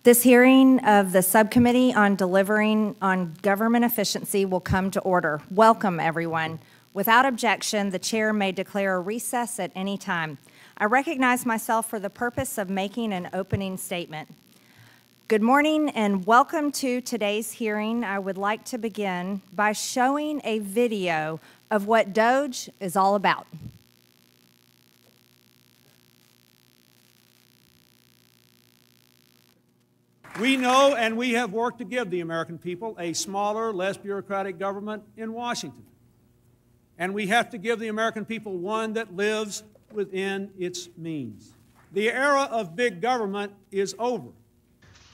This hearing of the subcommittee on delivering on government efficiency will come to order. Welcome, everyone. Without objection, the chair may declare a recess at any time. I recognize myself for the purpose of making an opening statement. Good morning and welcome to today's hearing. I would like to begin by showing a video of what DOGE is all about. We know and we have worked to give the American people a smaller, less bureaucratic government in Washington. And we have to give the American people one that lives within its means. The era of big government is over.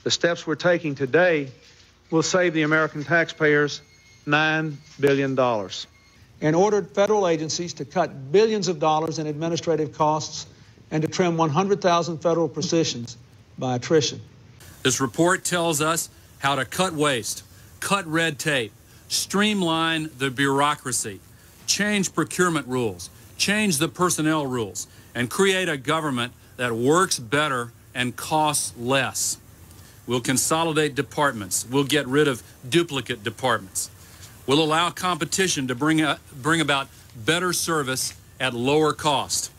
The steps we're taking today will save the American taxpayers $9 billion. And ordered federal agencies to cut billions of dollars in administrative costs and to trim 100,000 federal positions by attrition. This report tells us how to cut waste, cut red tape, streamline the bureaucracy, change procurement rules, change the personnel rules, and create a government that works better and costs less. We'll consolidate departments. We'll get rid of duplicate departments. We'll allow competition to bring about better service at lower cost.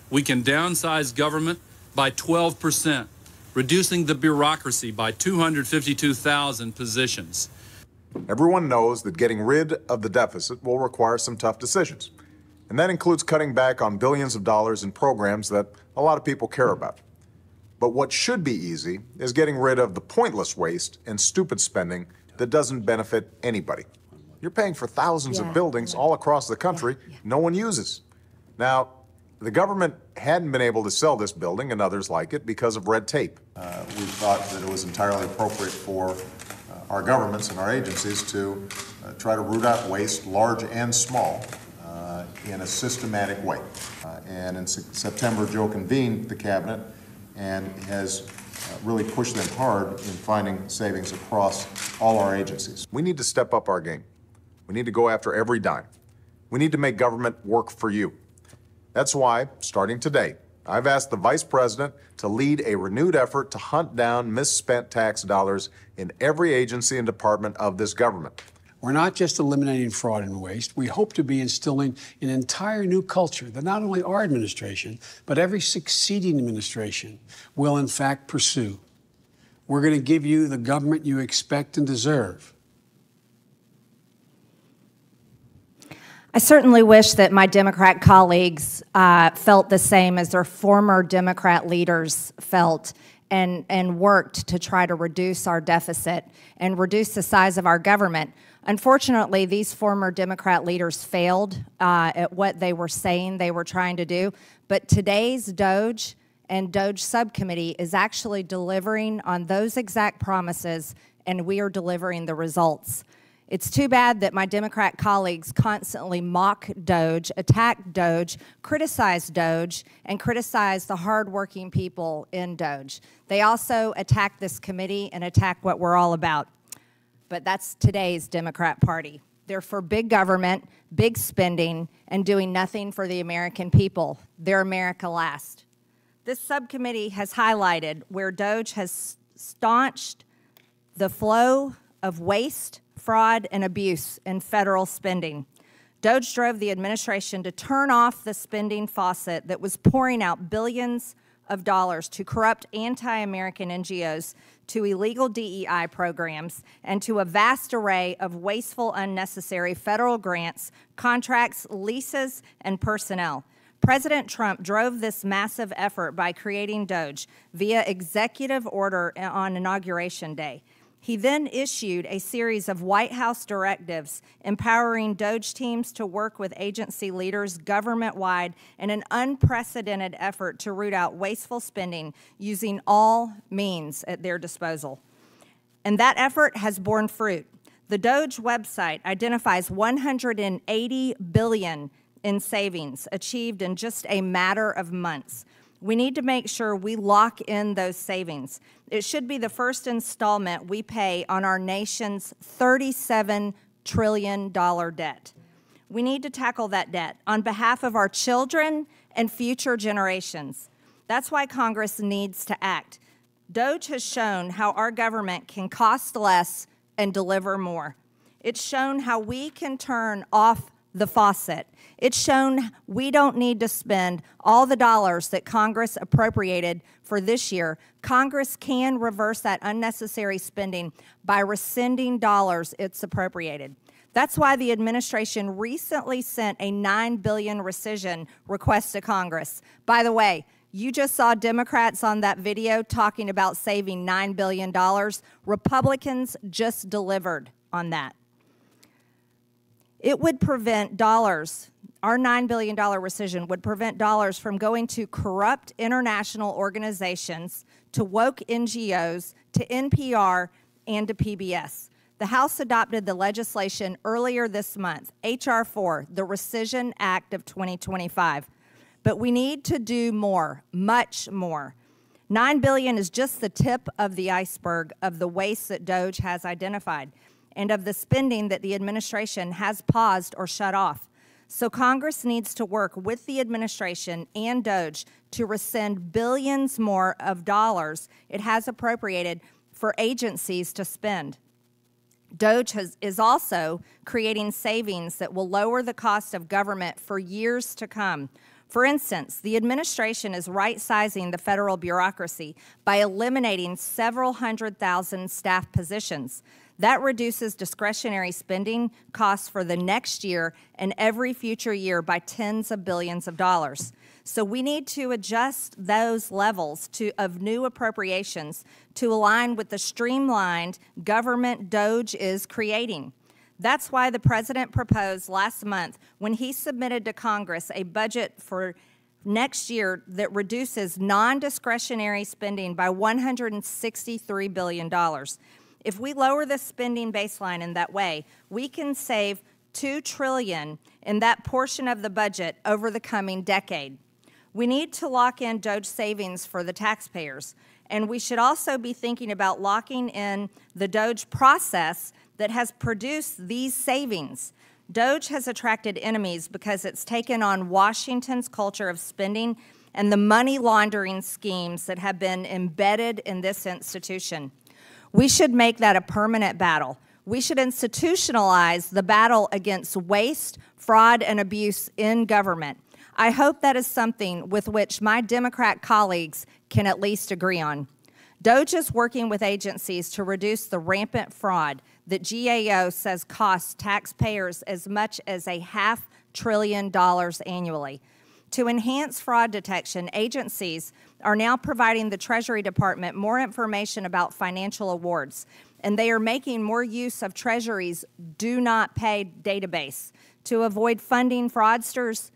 We can downsize government by 12%. Reducing the bureaucracy by 252,000 positions. Everyone knows that getting rid of the deficit will require some tough decisions. And that includes cutting back on billions of dollars in programs that a lot of people care about. But what should be easy is getting rid of the pointless waste and stupid spending that doesn't benefit anybody. You're paying for thousands of buildings all across the country no one uses. Now, the government hadn't been able to sell this building and others like it because of red tape. We thought that it was entirely appropriate for our governments and our agencies to try to root out waste, large and small, in a systematic way. And in September, Joe convened the cabinet and has really pushed them hard in finding savings across all our agencies. We need to step up our game. We need to go after every dime. We need to make government work for you. That's why, starting today, I've asked the Vice President to lead a renewed effort to hunt down misspent tax dollars in every agency and department of this government. We're not just eliminating fraud and waste. We hope to be instilling an entire new culture that not only our administration, but every succeeding administration will in fact pursue. We're going to give you the government you expect and deserve. I certainly wish that my Democrat colleagues felt the same as their former Democrat leaders felt and worked to try to reduce our deficit and reduce the size of our government. Unfortunately, these former Democrat leaders failed at what they were saying they were trying to do. But today's DOGE and DOGE subcommittee is actually delivering on those exact promises, and we are delivering the results. It's too bad that my Democrat colleagues constantly mock DOGE, attack DOGE, criticize DOGE, and criticize the hardworking people in DOGE. They also attack this committee and attack what we're all about. But that's today's Democrat Party. They're for big government, big spending, and doing nothing for the American people. They're America last. This subcommittee has highlighted where DOGE has staunched the flow of waste, fraud, and abuse in federal spending. DOGE drove the administration to turn off the spending faucet that was pouring out billions of dollars to corrupt anti-American NGOs, to illegal DEI programs, and to a vast array of wasteful, unnecessary federal grants, contracts, leases, and personnel. President Trump drove this massive effort by creating DOGE via executive order on Inauguration Day. He then issued a series of White House directives empowering DOGE teams to work with agency leaders government-wide in an unprecedented effort to root out wasteful spending using all means at their disposal. And that effort has borne fruit. The DOGE website identifies $180 billion in savings achieved in just a matter of months. We need to make sure we lock in those savings. It should be the first installment we pay on our nation's $37 trillion debt. We need to tackle that debt on behalf of our children and future generations. That's why Congress needs to act. DOGE has shown how our government can cost less and deliver more. It's shown how we can turn off the faucet. It's shown we don't need to spend all the dollars that Congress appropriated for this year. Congress can reverse that unnecessary spending by rescinding dollars it's appropriated. That's why the administration recently sent a $9 billion rescission request to Congress. By the way, you just saw Democrats on that video talking about saving $9 billion. Republicans just delivered on that. It would prevent dollars, our $9 billion rescission would prevent dollars from going to corrupt international organizations, to woke NGOs, to NPR, and to PBS. The House adopted the legislation earlier this month, H.R. 4, the Rescission Act of 2025. But we need to do more, much more. $9 billion is just the tip of the iceberg of the waste that DOGE has identified and of the spending that the administration has paused or shut off. So Congress needs to work with the administration and DOGE to rescind billions more of dollars it has appropriated for agencies to spend. DOGE is also creating savings that will lower the cost of government for years to come. For instance, the administration is right-sizing the federal bureaucracy by eliminating several 100,000 staff positions. That reduces discretionary spending costs for the next year and every future year by tens of billions of dollars. So we need to adjust those levels of new appropriations to align with the streamlined government DOGE is creating. That's why the president proposed last month, when he submitted to Congress a budget for next year that reduces non-discretionary spending by $163 billion. If we lower the spending baseline in that way, we can save $2 trillion in that portion of the budget over the coming decade. We need to lock in DOGE savings for the taxpayers, and we should also be thinking about locking in the DOGE process that has produced these savings. DOGE has attracted enemies because it's taken on Washington's culture of spending and the money laundering schemes that have been embedded in this institution. We should make that a permanent battle. We should institutionalize the battle against waste, fraud, and abuse in government. I hope that is something with which my Democrat colleagues can at least agree on. DOGE is working with agencies to reduce the rampant fraud that GAO says costs taxpayers as much as $500 billion annually. To enhance fraud detection, agencies are now providing the Treasury Department more information about financial awards, and they are making more use of Treasury's Do Not Pay database to avoid funding fraudsters.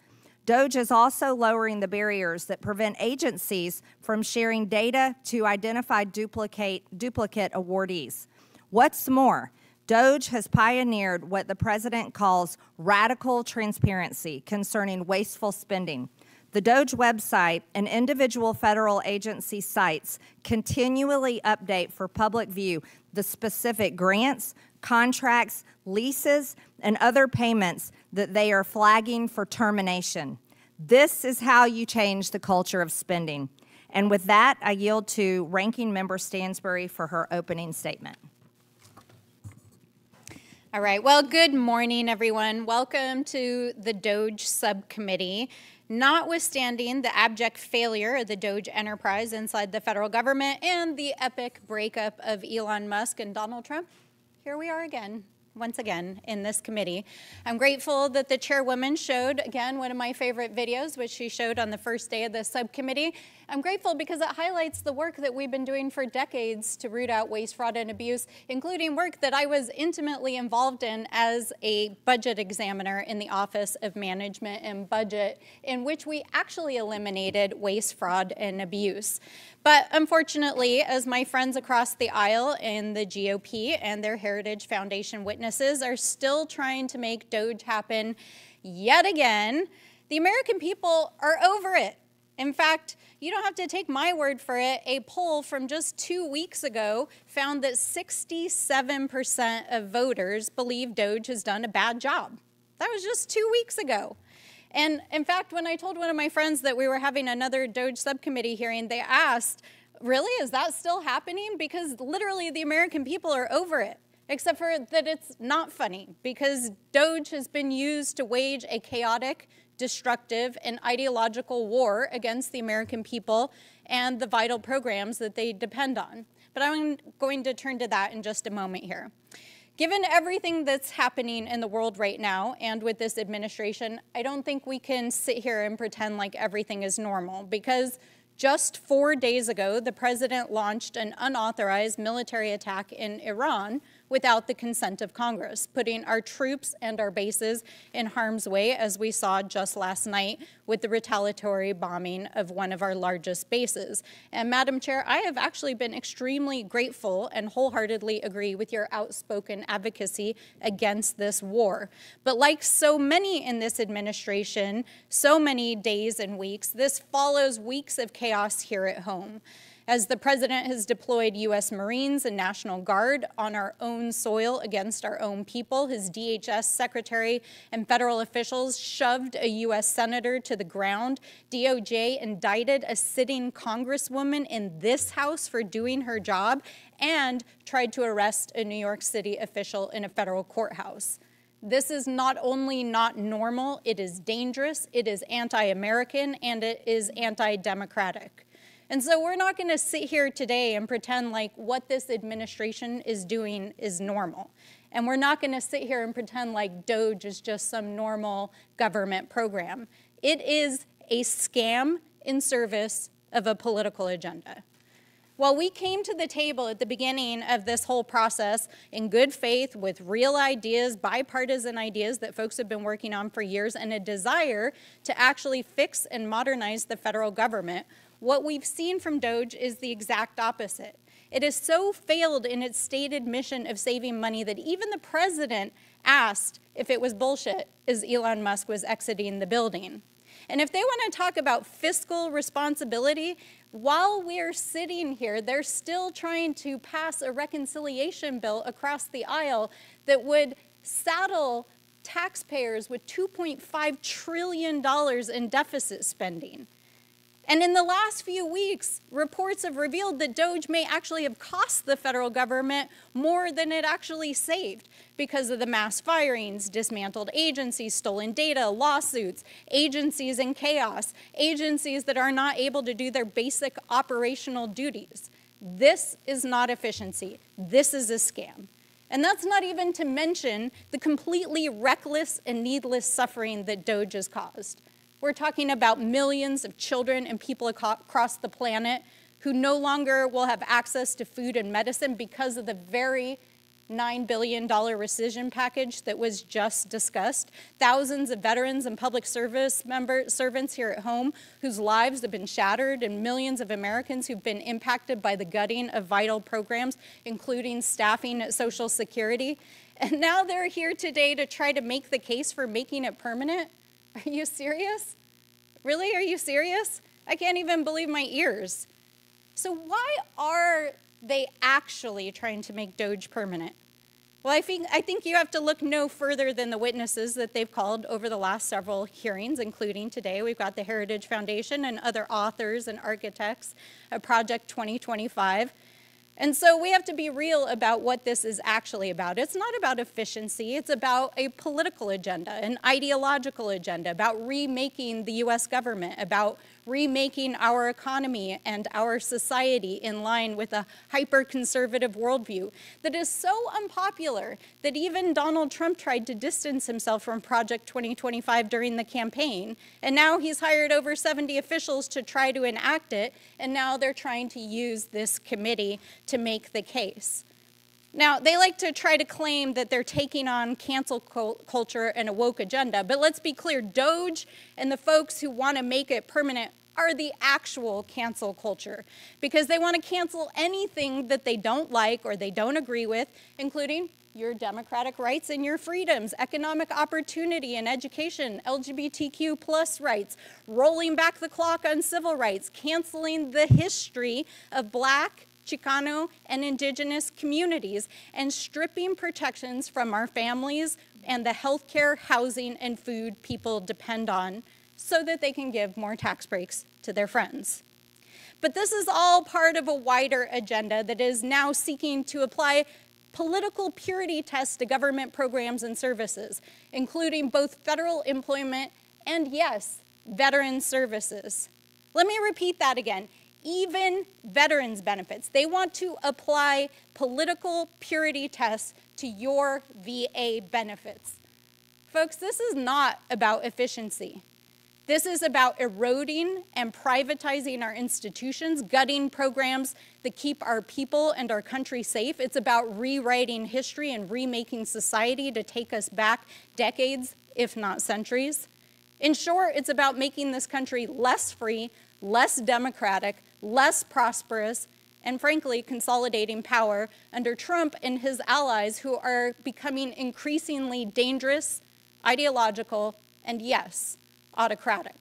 DOGE is also lowering the barriers that prevent agencies from sharing data to identify duplicate awardees. What's more, DOGE has pioneered what the president calls radical transparency concerning wasteful spending. The DOGE website and individual federal agency sites continually update for public view the specific grants, contracts, leases, and other payments that they are flagging for termination. This is how you change the culture of spending. And with that, I yield to Ranking Member Stansbury for her opening statement. All right, well, good morning, everyone. Welcome to the DOGE subcommittee. Notwithstanding the abject failure of the DOGE enterprise inside the federal government and the epic breakup of Elon Musk and Donald Trump, here we are again, once again, in this committee. I'm grateful that the chairwoman showed, again, one of my favorite videos, which she showed on the first day of the subcommittee. I'm grateful because it highlights the work that we've been doing for decades to root out waste, fraud, and abuse, including work that I was intimately involved in as a budget examiner in the Office of Management and Budget, in which we actually eliminated waste, fraud, and abuse. But unfortunately, as my friends across the aisle in the GOP and their Heritage Foundation witnesses are still trying to make DOGE happen yet again, the American people are over it. In fact, you don't have to take my word for it. A poll from just 2 weeks ago found that 67% of voters believe DOGE has done a bad job. That was just 2 weeks ago. And in fact, when I told one of my friends that we were having another DOGE subcommittee hearing, they asked, Really? Is that still happening? Because literally the American people are over it, except for that it's not funny, because DOGE has been used to wage a chaotic, destructive, and ideological war against the American people and the vital programs that they depend on. But I'm going to turn to that in just a moment here. Given everything that's happening in the world right now and with this administration, I don't think we can sit here and pretend like everything is normal, because just 4 days ago, the president launched an unauthorized military attack in Iran without the consent of Congress, putting our troops and our bases in harm's way, as we saw just last night with the retaliatory bombing of one of our largest bases. And Madam Chair, I have actually been extremely grateful and wholeheartedly agree with your outspoken advocacy against this war. But like so many in this administration, so many days and weeks, this follows weeks of chaos here at home, as the president has deployed U.S. Marines and National Guard on our own soil against our own people. His DHS secretary and federal officials shoved a U.S. senator to the ground. DOJ indicted a sitting congresswoman in this House for doing her job and tried to arrest a New York City official in a federal courthouse. This is not only not normal, it is dangerous, it is anti-American, and it is anti-democratic. And so we're not going to sit here today and pretend like what this administration is doing is normal. And we're not going to sit here and pretend like DOGE is just some normal government program. It is a scam in service of a political agenda. While we came to the table at the beginning of this whole process in good faith with real ideas, bipartisan ideas that folks have been working on for years, and a desire to actually fix and modernize the federal government, what we've seen from DOGE is the exact opposite. It has so failed in its stated mission of saving money that even the president asked if it was bullshit as Elon Musk was exiting the building. And if they want to talk about fiscal responsibility, while we're sitting here, they're still trying to pass a reconciliation bill across the aisle that would saddle taxpayers with $2.5 trillion in deficit spending. And in the last few weeks, reports have revealed that DOGE may actually have cost the federal government more than it actually saved because of the mass firings, dismantled agencies, stolen data, lawsuits, agencies in chaos, agencies that are not able to do their basic operational duties. This is not efficiency. This is a scam. And that's not even to mention the completely reckless and needless suffering that DOGE has caused. We're talking about millions of children and people across the planet who no longer will have access to food and medicine because of the very $9 billion rescission package that was just discussed. Thousands of veterans and public service servants here at home whose lives have been shattered, and millions of Americans who've been impacted by the gutting of vital programs, including staffing at Social Security. And now they're here today to try to make the case for making it permanent. Are you serious? Really? Are you serious? I can't even believe my ears. So why are they actually trying to make DOGE permanent? Well, I think you have to look no further than the witnesses that they've called over the last several hearings, including today. We've got the Heritage Foundation and other authors and architects of Project 2025. And so we have to be real about what this is actually about. It's not about efficiency. It's about a political agenda, an ideological agenda, about remaking the U.S. government, about remaking our economy and our society in line with a hyper-conservative worldview that is so unpopular that even Donald Trump tried to distance himself from Project 2025 during the campaign. And now he's hired over 70 officials to try to enact it, and now they're trying to use this committee to make the case. Now, they like to try to claim that they're taking on cancel culture and a woke agenda, but let's be clear, DOGE and the folks who want to make it permanent are the actual cancel culture, because they want to cancel anything that they don't like or they don't agree with, including your democratic rights and your freedoms, economic opportunity and education, LGBTQ plus rights, rolling back the clock on civil rights, canceling the history of Black, Chicano, and Indigenous communities, and stripping protections from our families and the healthcare, housing, and food people depend on so that they can give more tax breaks to their friends. But this is all part of a wider agenda that is now seeking to apply political purity tests to government programs and services, including both federal employment and, yes, veteran services. Let me repeat that again. Even veterans benefits. They want to apply political purity tests to your VA benefits. Folks, this is not about efficiency. This is about eroding and privatizing our institutions, gutting programs that keep our people and our country safe. It's about rewriting history and remaking society to take us back decades, if not centuries. In short, it's about making this country less free, less democratic, less prosperous, and frankly, consolidating power under Trump and his allies who are becoming increasingly dangerous, ideological, and yes, autocratic.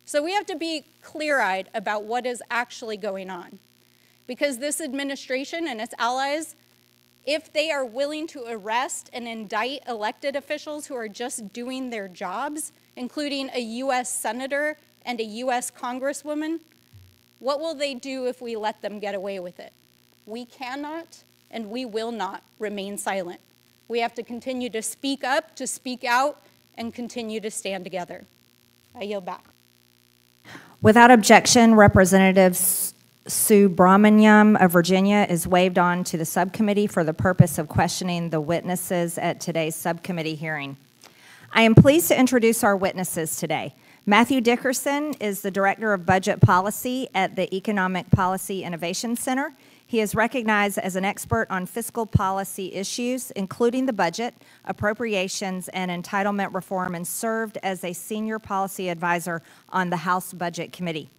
So we have to be clear-eyed about what is actually going on. Because this administration and its allies, if they are willing to arrest and indict elected officials who are just doing their jobs, including a US senator and a US congresswoman, what will they do if we let them get away with it? We cannot and we will not remain silent. We have to continue to speak up, to speak out, and continue to stand together. I yield back. Without objection, Representative Sue Brahmanyam of Virginia is waived on to the subcommittee for the purpose of questioning the witnesses at today's subcommittee hearing. I am pleased to introduce our witnesses today. Matthew Dickerson is the Director of Budget Policy at the Economic Policy Innovation Center. He is recognized as an expert on fiscal policy issues, including the budget, appropriations, and entitlement reform, and served as a senior policy advisor on the House Budget Committee.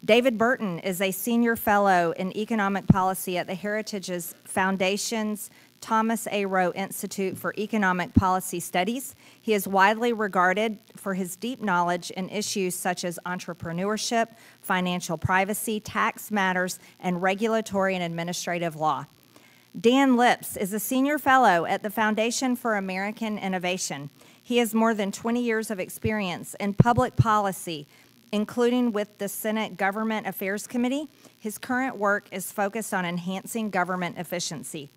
David Burton is a senior fellow in economic policy at the Heritage Foundation's Thomas A. Rowe Institute for Economic Policy Studies. He is widely regarded for his deep knowledge in issues such as entrepreneurship, financial privacy, tax matters, and regulatory and administrative law. Dan Lips is a senior fellow at the Foundation for American Innovation. He has more than 20 years of experience in public policy, including with the Senate Government Affairs Committee. His current work is focused on enhancing government efficiency.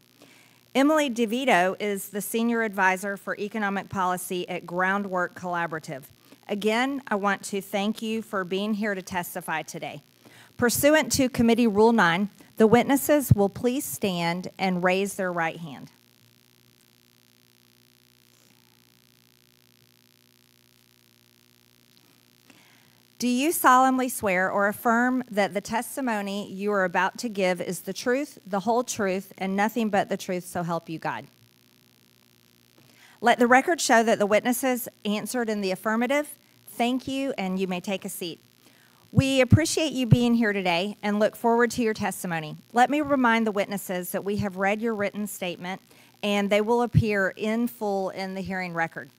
Emily DeVito is the Senior Advisor for Economic Policy at Groundwork Collaborative. Again, I want to thank you for being here to testify today. Pursuant to Committee Rule 9, the witnesses will please stand and raise their right hand. Do you solemnly swear or affirm that the testimony you are about to give is the truth, the whole truth, and nothing but the truth, so help you God? Let the record show that the witnesses answered in the affirmative. Thank you, and you may take a seat. We appreciate you being here today and look forward to your testimony. Let me remind the witnesses that we have read your written statement, and they will appear in full in the hearing record.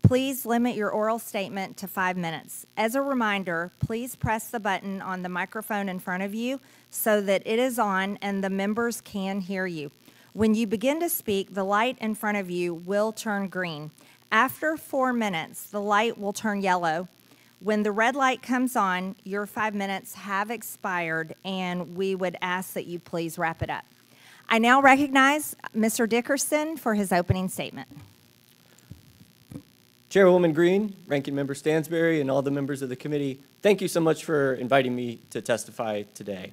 Please limit your oral statement to 5 minutes. As a reminder, please press the button on the microphone in front of you so that it is on and the members can hear you. When you begin to speak, the light in front of you will turn green. After 4 minutes, the light will turn yellow. When the red light comes on, your 5 minutes have expired, and we would ask that you please wrap it up. I now recognize Mr. Dickerson for his opening statement. Chairwoman Greene, Ranking Member Stansberry, and all the members of the committee, thank you so much for inviting me to testify today.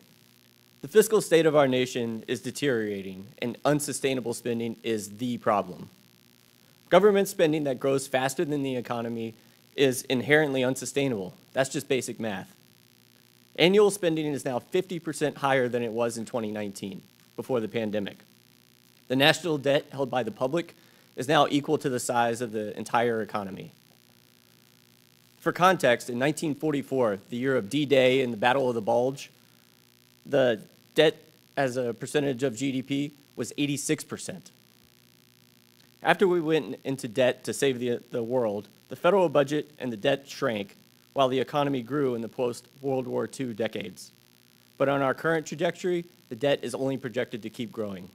The fiscal state of our nation is deteriorating, and unsustainable spending is the problem. Government spending that grows faster than the economy is inherently unsustainable. That's just basic math. Annual spending is now 50% higher than it was in 2019, before the pandemic. The national debt held by the public is now equal to the size of the entire economy. For context, in 1944, the year of D-Day and the Battle of the Bulge, the debt as a percentage of GDP was 86%. After we went into debt to save the world, the federal budget and the debt shrank while the economy grew in the post-World War II decades. But on our current trajectory, the debt is only projected to keep growing.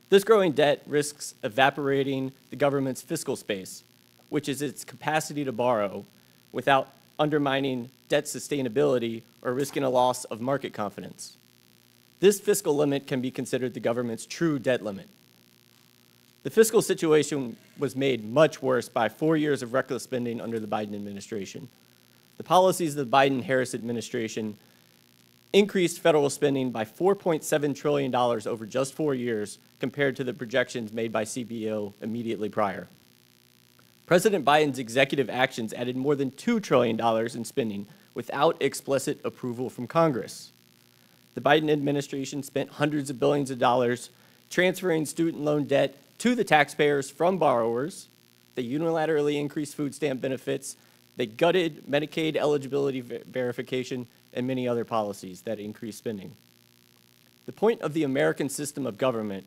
This growing debt risks evaporating the government's fiscal space, which is its capacity to borrow without undermining debt sustainability, or risking a loss of market confidence. This fiscal limit can be considered the government's true debt limit. The fiscal situation was made much worse by 4 years of reckless spending under the Biden administration. The policies of the Biden-Harris administration increased federal spending by $4.7 trillion over just 4 years compared to the projections made by CBO immediately prior. President Biden's executive actions added more than $2 trillion in spending without explicit approval from Congress. The Biden administration spent hundreds of billions of dollars transferring student loan debt to the taxpayers from borrowers. They unilaterally increased food stamp benefits. They gutted Medicaid eligibility verification and many other policies that increased spending. The point of the American system of government,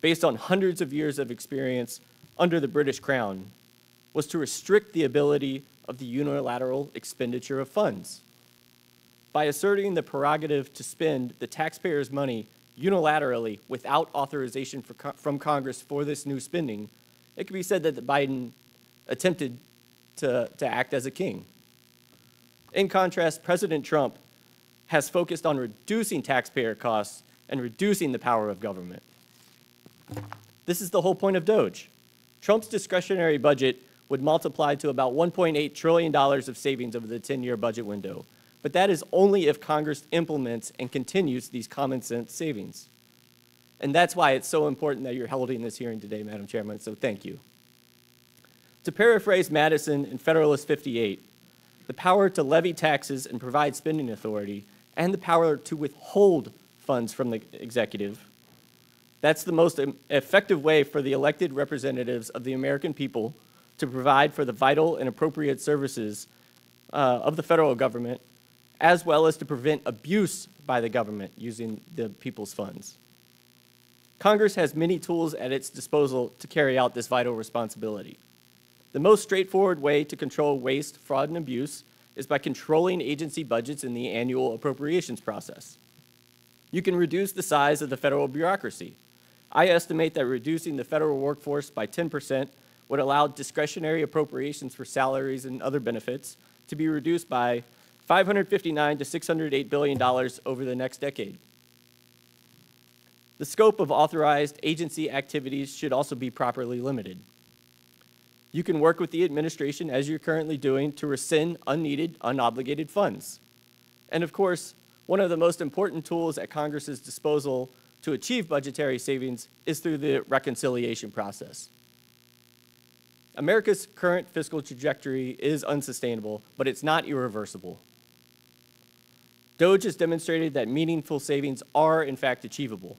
based on hundreds of years of experience under the British Crown, was to restrict the ability of the unilateral expenditure of funds. By asserting the prerogative to spend the taxpayers' money unilaterally without authorization from Congress for this new spending, it could be said that Biden attempted to act as a king. In contrast, President Trump has focused on reducing taxpayer costs and reducing the power of government. This is the whole point of DOGE. Trump's discretionary budget would multiply to about $1.8 trillion of savings over the 10-year budget window. But that is only if Congress implements and continues these common sense savings. And that's why it's so important that you're holding this hearing today, Madam Chairman, so thank you. To paraphrase Madison in Federalist 58, the power to levy taxes and provide spending authority, and the power to withhold funds from the executive, that's the most effective way for the elected representatives of the American people to provide for the vital and appropriate services of the federal government, as well as to prevent abuse by the government using the people's funds. Congress has many tools at its disposal to carry out this vital responsibility. The most straightforward way to control waste, fraud, and abuse is by controlling agency budgets in the annual appropriations process. You can reduce the size of the federal bureaucracy. I estimate that reducing the federal workforce by 10% would allow discretionary appropriations for salaries and other benefits to be reduced by $559 to $608 billion over the next decade. The scope of authorized agency activities should also be properly limited. You can work with the administration, as you're currently doing, to rescind unneeded, unobligated funds. And of course, one of the most important tools at Congress's disposal to achieve budgetary savings is through the reconciliation process. America's current fiscal trajectory is unsustainable, but it's not irreversible. DOGE has demonstrated that meaningful savings are, in fact, achievable.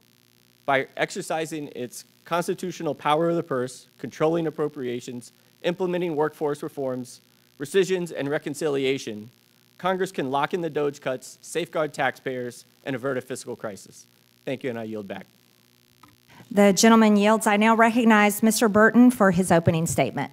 By exercising its constitutional power of the purse, controlling appropriations, implementing workforce reforms, rescissions, and reconciliation, Congress can lock in the DOGE cuts, safeguard taxpayers, and avert a fiscal crisis. Thank you, and I yield back. The gentleman yields. I now recognize Mr. Burton for his opening statement.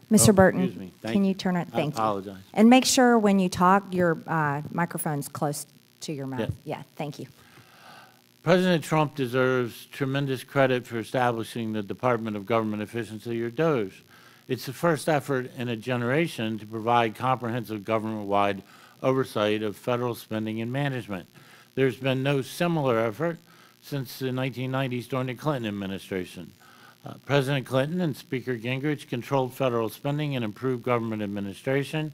Mr. Burton, can you turn it? Thank you. I apologize. And make sure when you talk, your microphone's close to your mouth. Yes. Yeah, thank you. President Trump deserves tremendous credit for establishing the Department of Government Efficiency, or DOGE. It's the first effort in a generation to provide comprehensive government-wide oversight of federal spending and management. There's been no similar effort since the 1990s during the Clinton administration. President Clinton and Speaker Gingrich controlled federal spending and improved government administration.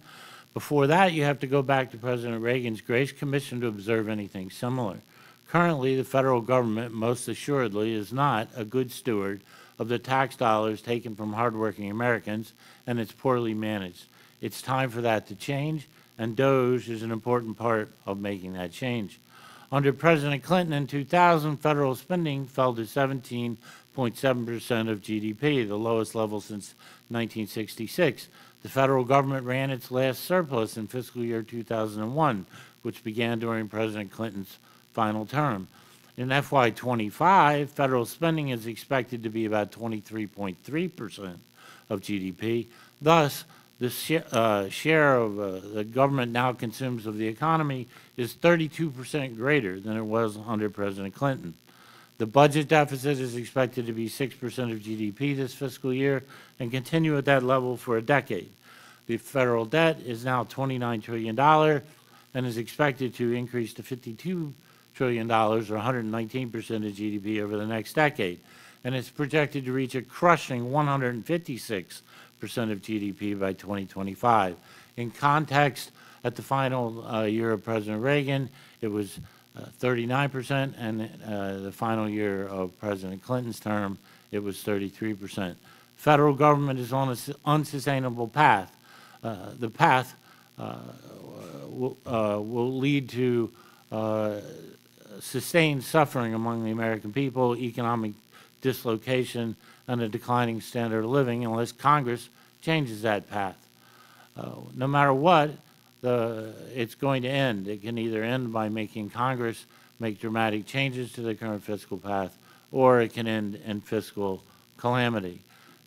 Before that, you have to go back to President Reagan's Grace Commission to observe anything similar. Currently, the federal government, most assuredly, is not a good steward of the tax dollars taken from hardworking Americans, and it's poorly managed. It's time for that to change, and DOGE is an important part of making that change. Under President Clinton in 2000, federal spending fell to 17.7% of GDP, the lowest level since 1966. The federal government ran its last surplus in fiscal year 2001, which began during President Clinton's final term. In FY25, federal spending is expected to be about 23.3% of GDP. Thus, the share of the government now consumes of the economy is 32% greater than it was under President Clinton. The budget deficit is expected to be 6% of GDP this fiscal year and continue at that level for a decade. The federal debt is now $29 trillion and is expected to increase to $52 trillion, or 119% of GDP over the next decade. And it's projected to reach a crushing 156% of GDP by 2025. In context, at the final year of President Reagan, it was 39%, and the final year of President Clinton's term, it was 33%. Federal government is on an unsustainable path. The path will lead to sustained suffering among the American people, economic dislocation, and a declining standard of living unless Congress changes that path. No matter what, it's going to end. It can either end by making Congress make dramatic changes to the current fiscal path, or it can end in fiscal calamity.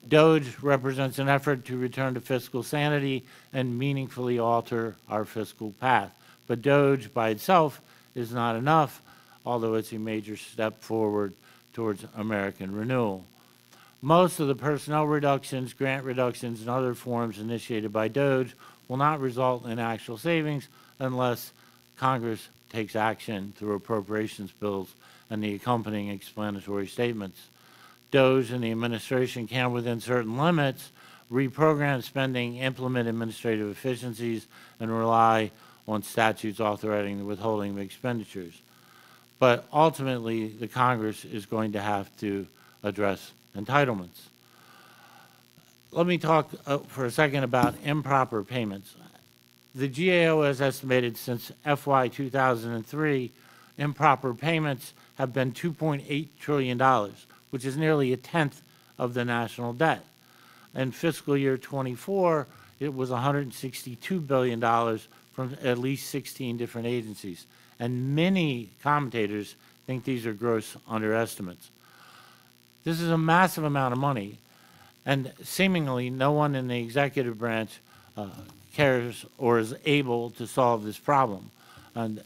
DOGE represents an effort to return to fiscal sanity and meaningfully alter our fiscal path. But DOGE by itself is not enough, although it's a major step forward towards American renewal. Most of the personnel reductions, grant reductions, and other forms initiated by DOGE will not result in actual savings unless Congress takes action through appropriations bills and the accompanying explanatory statements. DOGE and the administration can, within certain limits, reprogram spending, implement administrative efficiencies, and rely on statutes authorizing the withholding of expenditures. But ultimately, the Congress is going to have to address entitlements. Let me talk for a second about improper payments. The GAO has estimated since FY 2003, improper payments have been $2.8 trillion, which is nearly a tenth of the national debt. In fiscal year 24, it was $162 billion from at least 16 different agencies. And many commentators think these are gross underestimates. This is a massive amount of money, and seemingly no one in the executive branch cares or is able to solve this problem. And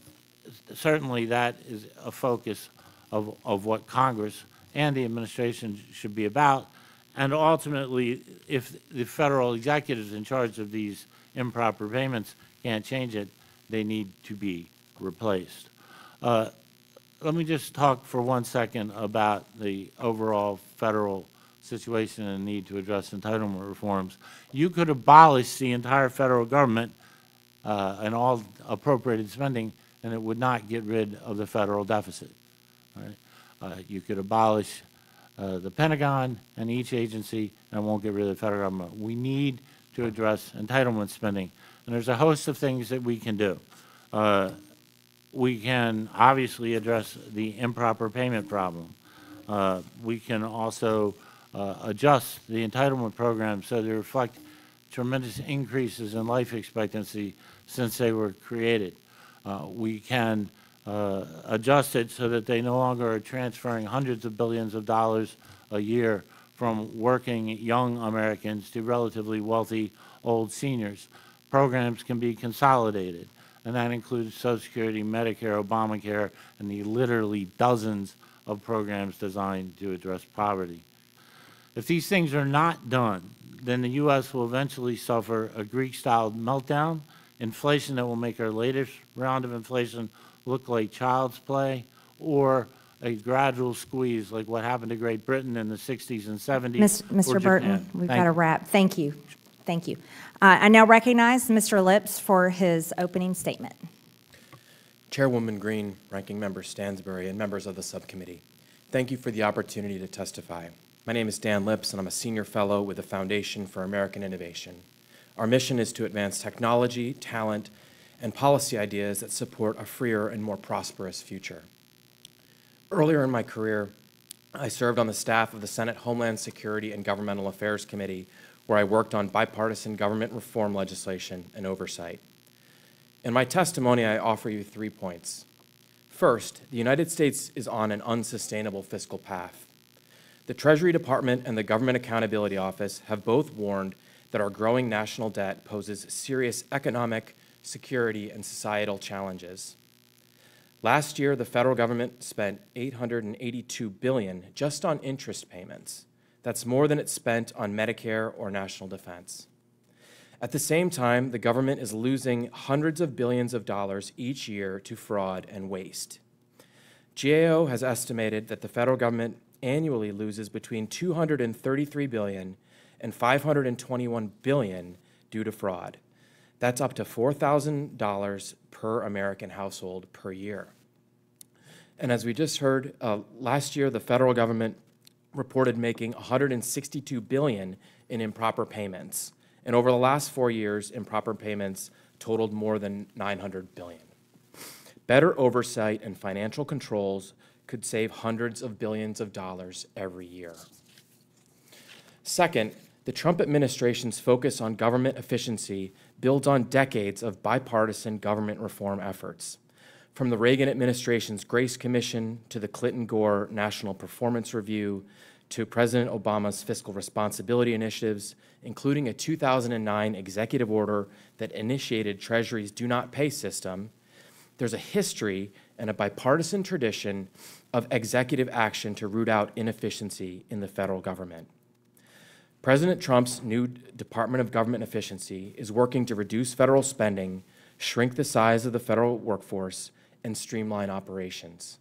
certainly that is a focus of what Congress and the administration should be about. And ultimately, if the federal executives in charge of these improper payments can't change it, they need to be replaced. Let me just talk for 1 second about the overall federal situation and need to address entitlement reforms. You could abolish the entire federal government and all appropriated spending, and it would not get rid of the federal deficit. Right? You could abolish the Pentagon and each agency, and it won't get rid of the federal government. We need to address entitlement spending, and there's a host of things that we can do. We can obviously address the improper payment problem. We can also adjust the entitlement program so they reflect tremendous increases in life expectancy since they were created. We can adjust it so that they no longer are transferring hundreds of billions of dollars a year from working young Americans to relatively wealthy old seniors. Programs can be consolidated, and that includes Social Security, Medicare, Obamacare, and the literally dozens of programs designed to address poverty. If these things are not done, then the U.S. will eventually suffer a Greek-style meltdown, inflation that will make our latest round of inflation look like child's play, or a gradual squeeze like what happened to Great Britain in the 60s and 70s. Mr. Burton, we've got to wrap. Thank you. Thank you. I now recognize Mr. Lips for his opening statement. Chairwoman Greene, Ranking Member Stansbury, and members of the subcommittee, thank you for the opportunity to testify. My name is Dan Lips, and I'm a senior fellow with the Foundation for American Innovation. Our mission is to advance technology, talent, and policy ideas that support a freer and more prosperous future. Earlier in my career, I served on the staff of the Senate Homeland Security and Governmental Affairs Committee, where I worked on bipartisan government reform legislation and oversight. In my testimony, I offer you 3 points. First, the United States is on an unsustainable fiscal path. The Treasury Department and the Government Accountability Office have both warned that our growing national debt poses serious economic, security, and societal challenges. Last year, the federal government spent $882 billion just on interest payments. That's more than it spent on Medicare or national defense. At the same time, the government is losing hundreds of billions of dollars each year to fraud and waste. GAO has estimated that the federal government annually loses between $233 billion and $521 billion due to fraud. That's up to $4,000 per American household per year. And as we just heard, last year the federal government reported making $162 billion in improper payments. And over the last 4 years, improper payments totaled more than $900 billion. Better oversight and financial controls could save hundreds of billions of dollars every year. Second, the Trump administration's focus on government efficiency builds on decades of bipartisan government reform efforts. From the Reagan administration's Grace Commission to the Clinton-Gore National Performance Review to President Obama's fiscal responsibility initiatives, including a 2009 executive order that initiated Treasury's do not pay system, there's a history and a bipartisan tradition of executive action to root out inefficiency in the federal government. President Trump's new Department of Government Efficiency is working to reduce federal spending, shrink the size of the federal workforce, and streamline operations.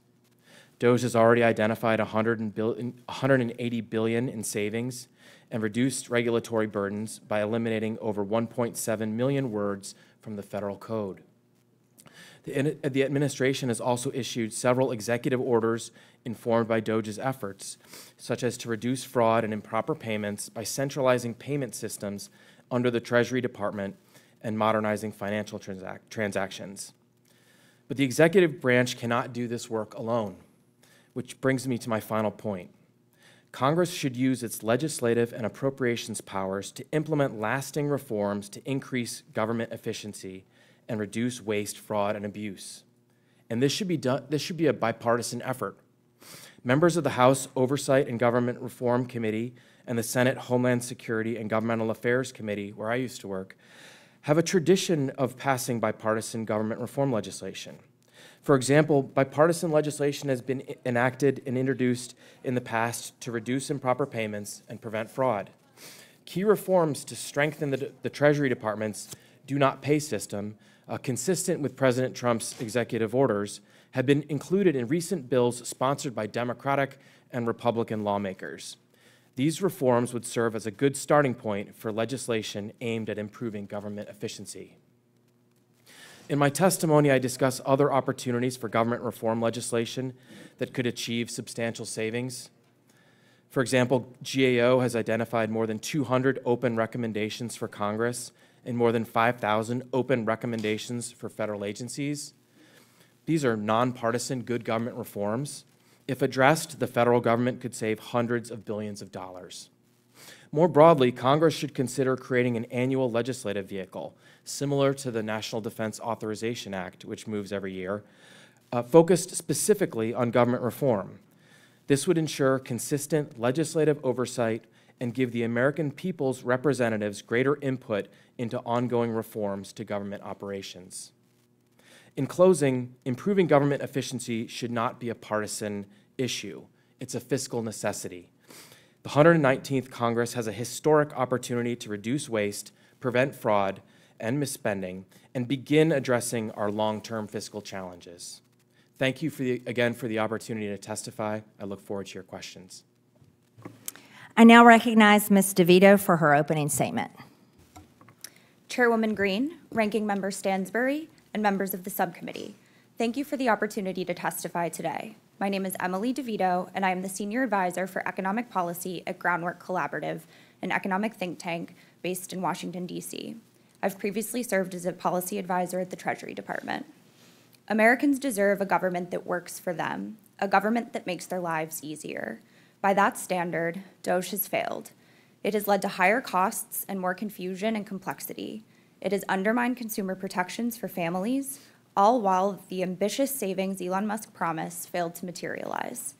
DOGE has already identified $180 billion in savings and reduced regulatory burdens by eliminating over 1.7 million words from the federal code. The administration has also issued several executive orders informed by DOGE's efforts, such as to reduce fraud and improper payments by centralizing payment systems under the Treasury Department and modernizing financial transactions. But the executive branch cannot do this work alone, which brings me to my final point. Congress should use its legislative and appropriations powers to implement lasting reforms to increase government efficiency and reduce waste, fraud, and abuse. And this should be a bipartisan effort. Members of the House Oversight and Government Reform Committee and the Senate Homeland Security and Governmental Affairs Committee, where I used to work, have a tradition of passing bipartisan government reform legislation. For example, bipartisan legislation has been enacted and introduced in the past to reduce improper payments and prevent fraud. Key reforms to strengthen the Treasury Department's do not pay system, consistent with President Trump's executive orders, have been included in recent bills sponsored by Democratic and Republican lawmakers. These reforms would serve as a good starting point for legislation aimed at improving government efficiency. In my testimony, I discuss other opportunities for government reform legislation that could achieve substantial savings. For example, GAO has identified more than 200 open recommendations for Congress and more than 5,000 open recommendations for federal agencies. These are nonpartisan good government reforms. If addressed, the federal government could save hundreds of billions of dollars. More broadly, Congress should consider creating an annual legislative vehicle, similar to the National Defense Authorization Act, which moves every year, focused specifically on government reform. This would ensure consistent legislative oversight and give the American people's representatives greater input into ongoing reforms to government operations. In closing, improving government efficiency should not be a partisan issue. It's a fiscal necessity. The 119th Congress has a historic opportunity to reduce waste, prevent fraud and misspending, and begin addressing our long-term fiscal challenges. Thank you again for the opportunity to testify. I look forward to your questions. I now recognize Ms. DeVito for her opening statement. Chairwoman Greene, Ranking Member Stansbury, and members of the subcommittee, thank you for the opportunity to testify today. My name is Emily DeVito, and I am the Senior Advisor for Economic Policy at Groundwork Collaborative, an economic think tank based in Washington, D.C. I've previously served as a policy advisor at the Treasury Department. Americans deserve a government that works for them, a government that makes their lives easier. By that standard, DOGE has failed. It has led to higher costs and more confusion and complexity. It has undermined consumer protections for families, all while the ambitious savings Elon Musk promised failed to materialize.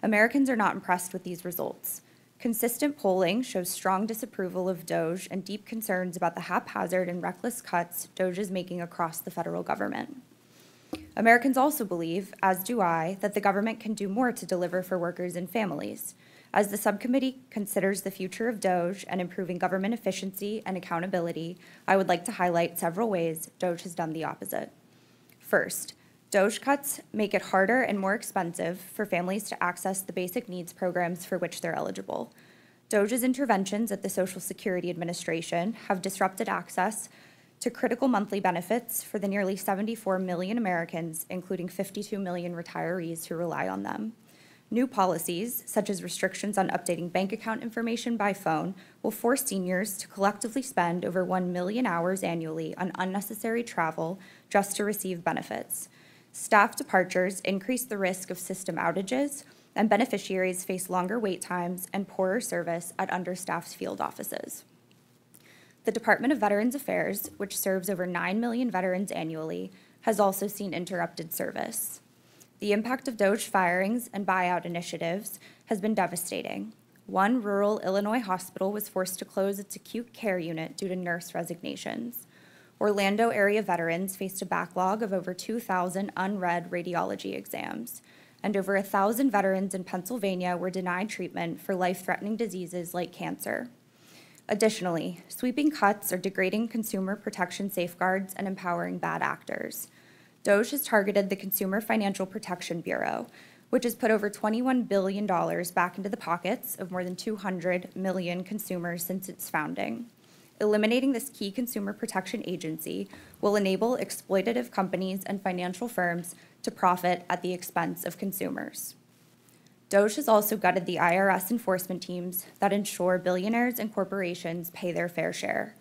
Americans are not impressed with these results. Consistent polling shows strong disapproval of DOGE and deep concerns about the haphazard and reckless cuts DOGE is making across the federal government. Americans also believe, as do I, that the government can do more to deliver for workers and families. As the subcommittee considers the future of DOGE and improving government efficiency and accountability, I would like to highlight several ways DOGE has done the opposite. First, DOGE cuts make it harder and more expensive for families to access the basic needs programs for which they're eligible. DOGE's interventions at the Social Security Administration have disrupted access to critical monthly benefits for the nearly 74 million Americans, including 52 million retirees who rely on them. New policies, such as restrictions on updating bank account information by phone, will force seniors to collectively spend over 1 million hours annually on unnecessary travel just to receive benefits. Staff departures increase the risk of system outages, and beneficiaries face longer wait times and poorer service at understaffed field offices. The Department of Veterans Affairs, which serves over 9 million veterans annually, has also seen interrupted service. The impact of DOGE firings and buyout initiatives has been devastating. One rural Illinois hospital was forced to close its acute care unit due to nurse resignations. Orlando area veterans faced a backlog of over 2,000 unread radiology exams, and over 1,000 veterans in Pennsylvania were denied treatment for life-threatening diseases like cancer. Additionally, sweeping cuts are degrading consumer protection safeguards and empowering bad actors. DOGE has targeted the Consumer Financial Protection Bureau, which has put over $21 billion back into the pockets of more than 200 million consumers since its founding. Eliminating this key consumer protection agency will enable exploitative companies and financial firms to profit at the expense of consumers. DOGE has also gutted the IRS enforcement teams that ensure billionaires and corporations pay their fair share.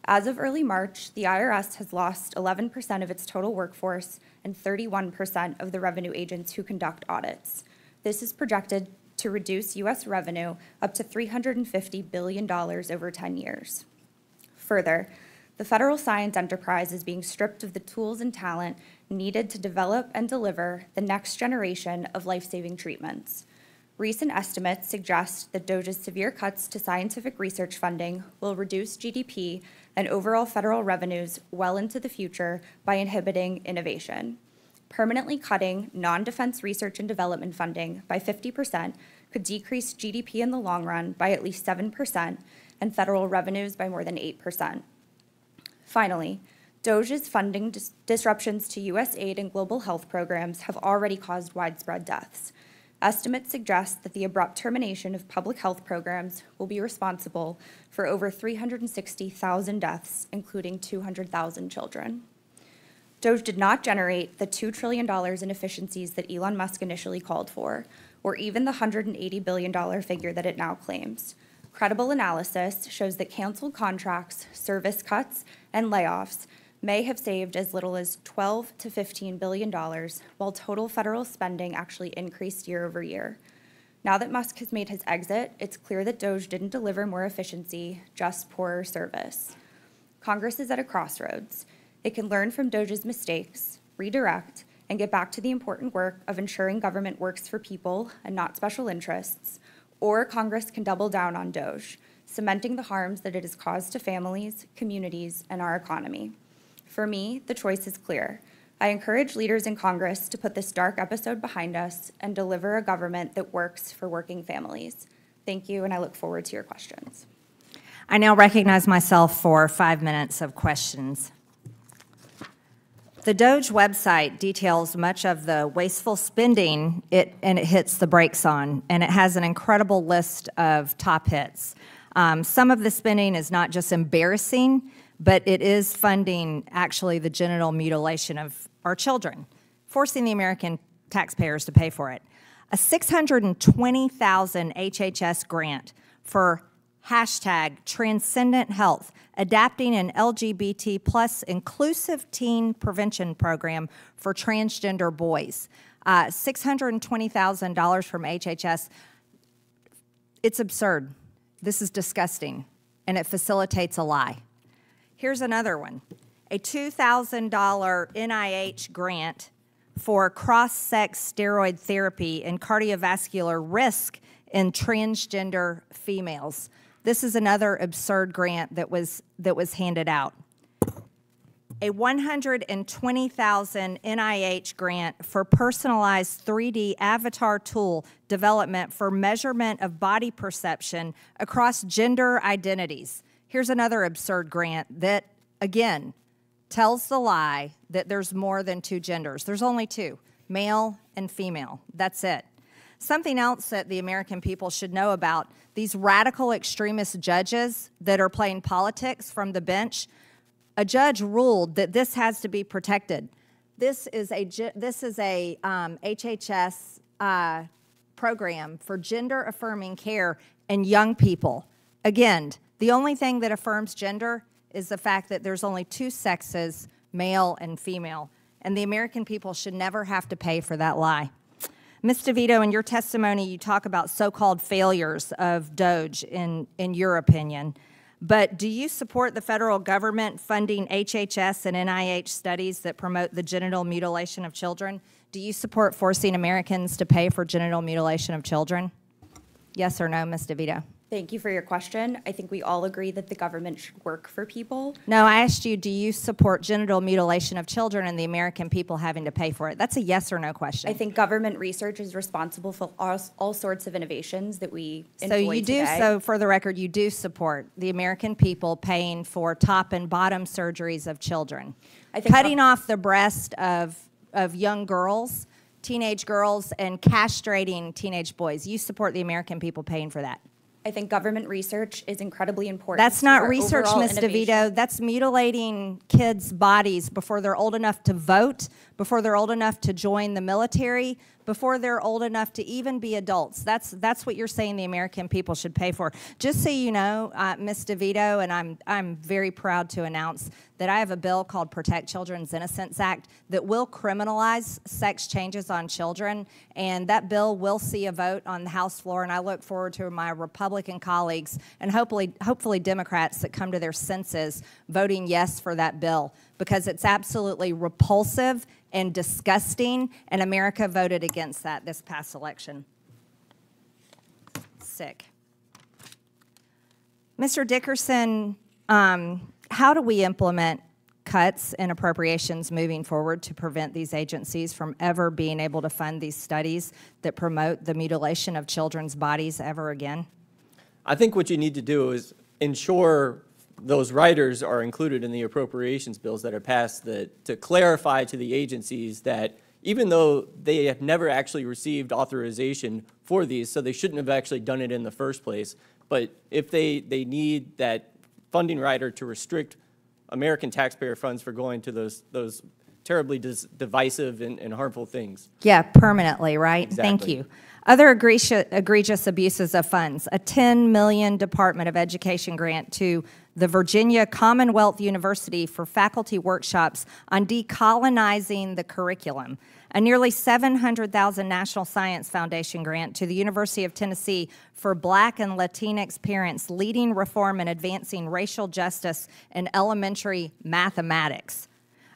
As of early March, the IRS has lost 11% of its total workforce and 31% of the revenue agents who conduct audits. This is projected to reduce U.S. revenue up to $350 billion over 10 years. Further, the federal science enterprise is being stripped of the tools and talent needed to develop and deliver the next generation of life-saving treatments. Recent estimates suggest that DOGE's severe cuts to scientific research funding will reduce GDP and overall federal revenues well into the future by inhibiting innovation. Permanently cutting non-defense research and development funding by 50% could decrease GDP in the long run by at least 7% and federal revenues by more than 8%. Finally, DOGE's funding disruptions to U.S. aid and global health programs have already caused widespread deaths. Estimates suggest that the abrupt termination of public health programs will be responsible for over 360,000 deaths, including 200,000 children. DOGE did not generate the $2 trillion in efficiencies that Elon Musk initially called for, or even the $180 billion figure that it now claims. Credible analysis shows that canceled contracts, service cuts, and layoffs may have saved as little as $12 to $15 billion, while total federal spending actually increased year over year. Now that Musk has made his exit, it's clear that DOGE didn't deliver more efficiency, just poorer service. Congress is at a crossroads. It can learn from DOGE's mistakes, redirect, and get back to the important work of ensuring government works for people and not special interests, or Congress can double down on DOGE, cementing the harms that it has caused to families, communities, and our economy. For me, the choice is clear. I encourage leaders in Congress to put this dark episode behind us and deliver a government that works for working families. Thank you, and I look forward to your questions. I now recognize myself for 5 minutes of questions. The DOGE website details much of the wasteful spending and it hits the brakes on, and it has an incredible list of top hits. Some of the spending is not just embarrassing, but it is funding actually the genital mutilation of our children, forcing the American taxpayers to pay for it. A $620,000 HHS grant for #Transcendent Health, adapting an LGBT plus inclusive teen prevention program for transgender boys. $620,000 from HHS. It's absurd. This is disgusting, and it facilitates a lie. Here's another one, a $2,000 NIH grant for cross-sex steroid therapy and cardiovascular risk in transgender females. This is another absurd grant that was handed out. a $120,000 NIH grant for personalized 3D avatar tool development for measurement of body perception across gender identities. Here's another absurd grant that, again, tells the lie that there's more than two genders. There's only two, male and female. That's it. Something else that the American people should know about, these radical extremist judges that are playing politics from the bench, a judge ruled that this has to be protected. This is a HHS program for gender-affirming care in young people. Again, the only thing that affirms gender is the fact that there's only two sexes, male and female, and the American people should never have to pay for that lie. Ms. DeVito, in your testimony, you talk about so-called failures of DOGE in your opinion. But do you support the federal government funding HHS and NIH studies that promote the genital mutilation of children? Do you support forcing Americans to pay for genital mutilation of children? Yes or no, Ms. DeVito? Thank you for your question. I think we all agree that the government should work for people. No, I asked you, do you support genital mutilation of children and the American people having to pay for it? That's a yes or no question. I think government research is responsible for all sorts of innovations that we enjoy So you do, today. so for the record, you do support the American people paying for top and bottom surgeries of children. I think cutting off the breast of young girls, teenage girls, and castrating teenage boys. You support the American people paying for that. I think government research is incredibly important. That's to not our research, overall Ms. innovation. DeVito. That's mutilating kids' bodies before they're old enough to vote, before they're old enough to join the military, before they're old enough to even be adults. That's what you're saying the American people should pay for. Just so you know, Ms. DeVito, and I'm very proud to announce that I have a bill called Protect Children's Innocence Act that will criminalize sex changes on children, and that bill will see a vote on the House floor, and I look forward to my Republican colleagues and hopefully Democrats that come to their senses voting yes for that bill, because it's absolutely repulsive and disgusting, and America voted against that this past election. Sick. Mr. Dickerson, how do we implement cuts and appropriations moving forward to prevent these agencies from ever being able to fund these studies that promote the mutilation of children's bodies ever again? I think what you need to do is ensure those riders are included in the appropriations bills that are passed to clarify to the agencies that even though they have never actually received authorization for these, so they shouldn't have actually done it in the first place, but if they need that funding rider to restrict American taxpayer funds for going to those terribly divisive and harmful things. Yeah, permanently, right? Exactly. Thank you. Other egregious abuses of funds, a $10 million Department of Education grant to the Virginia Commonwealth University for faculty workshops on decolonizing the curriculum, a nearly $700,000 National Science Foundation grant to the University of Tennessee for Black and Latinx parents leading reform and advancing racial justice in elementary mathematics,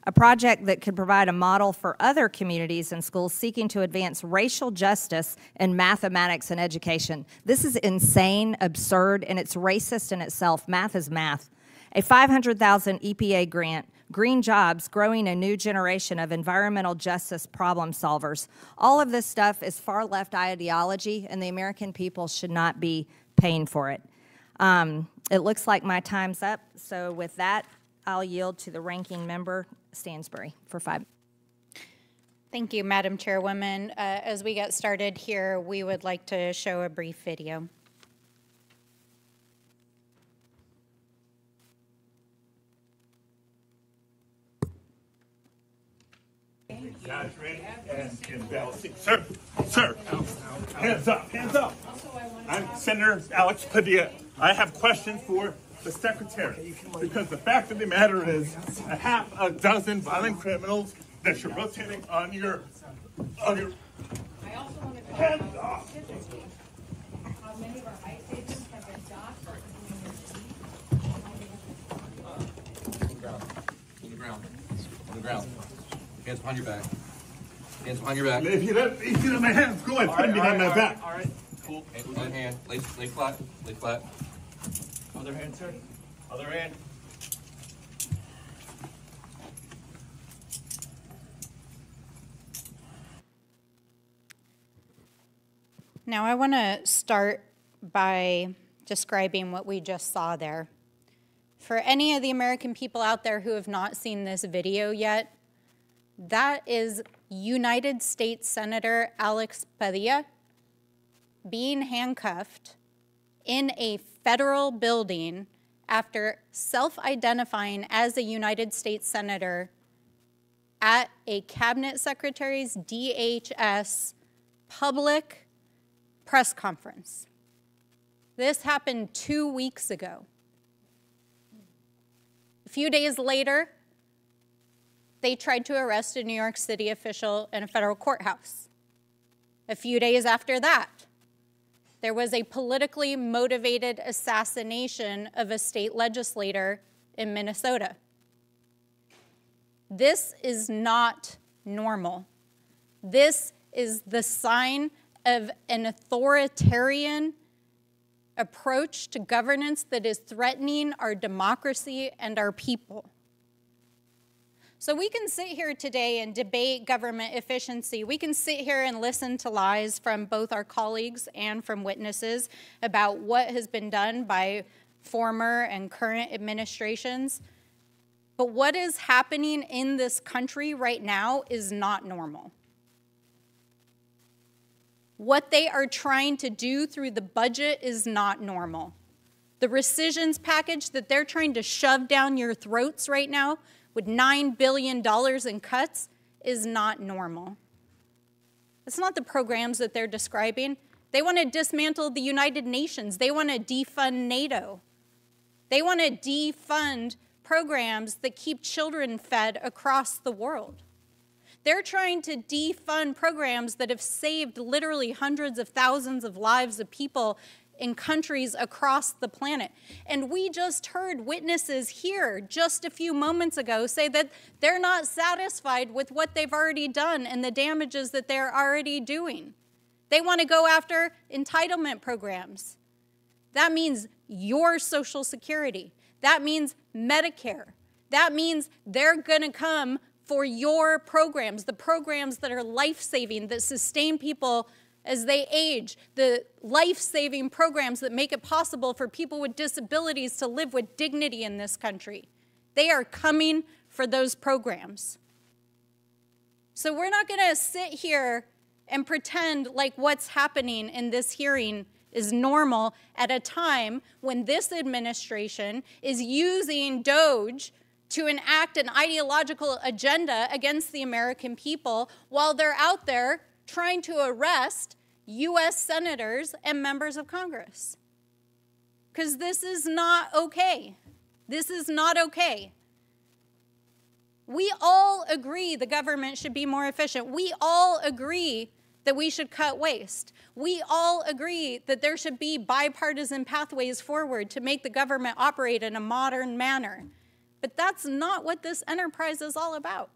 a project that could provide a model for other communities and schools seeking to advance racial justice in mathematics and education. This is insane, absurd, and it's racist in itself. Math is math. A $500,000 EPA grant, Green Jobs, growing a new generation of environmental justice problem solvers. All of this stuff is far left ideology, and the American people should not be paying for it. It looks like my time's up, so with that, I'll yield to the ranking member, Stansbury, for 5 minutes. Thank you, Madam Chairwoman. As we get started here, we would like to show a brief video. Guys, ready? And bell. Sir, hands up, hands up. I'm Senator Alex Padilla. I have questions for the Secretary, because the fact of the matter is a half a dozen violent criminals that you're rotating on your hands off. How many of our ICE agents have been docked? On the ground. Hands behind your back. Hands behind your back. If you let my hands go, I put them behind my back. All right. Cool. Other hand. Lay flat. Lay flat. Other hand, sir. Other hand. Now I want to start by describing what we just saw there. For any of the American people out there who have not seen this video yet, that is United States Senator Alex Padilla being handcuffed in a federal building after self-identifying as a United States Senator at a cabinet secretary's DHS public press conference. This happened 2 weeks ago. A few days later, they tried to arrest a New York City official in a federal courthouse. A few days after that, there was a politically motivated assassination of a state legislator in Minnesota. This is not normal. This is the sign of an authoritarian approach to governance that is threatening our democracy and our people. So we can sit here today and debate government efficiency. We can sit here and listen to lies from both our colleagues and from witnesses about what has been done by former and current administrations. But what is happening in this country right now is not normal. What they are trying to do through the budget is not normal. The rescissions package that they're trying to shove down your throats right now with $9 billion in cuts is not normal. It's not the programs that they're describing. They want to dismantle the United Nations. They want to defund NATO. They want to defund programs that keep children fed across the world. They're trying to defund programs that have saved literally hundreds of thousands of lives of people in countries across the planet. And we just heard witnesses here just a few moments ago say that they're not satisfied with what they've already done and the damages that they're already doing. They want to go after entitlement programs. That means your Social Security. That means Medicare. That means they're going to come for your programs, the programs that are life-saving, that sustain people as they age, the life-saving programs that make it possible for people with disabilities to live with dignity in this country. They are coming for those programs. So we're not going to sit here and pretend like what's happening in this hearing is normal at a time when this administration is using DOGE to enact an ideological agenda against the American people while they're out there trying to arrest U.S. senators and members of Congress. Because this is not okay. This is not okay. We all agree the government should be more efficient. We all agree that we should cut waste. We all agree that there should be bipartisan pathways forward to make the government operate in a modern manner. But that's not what this enterprise is all about.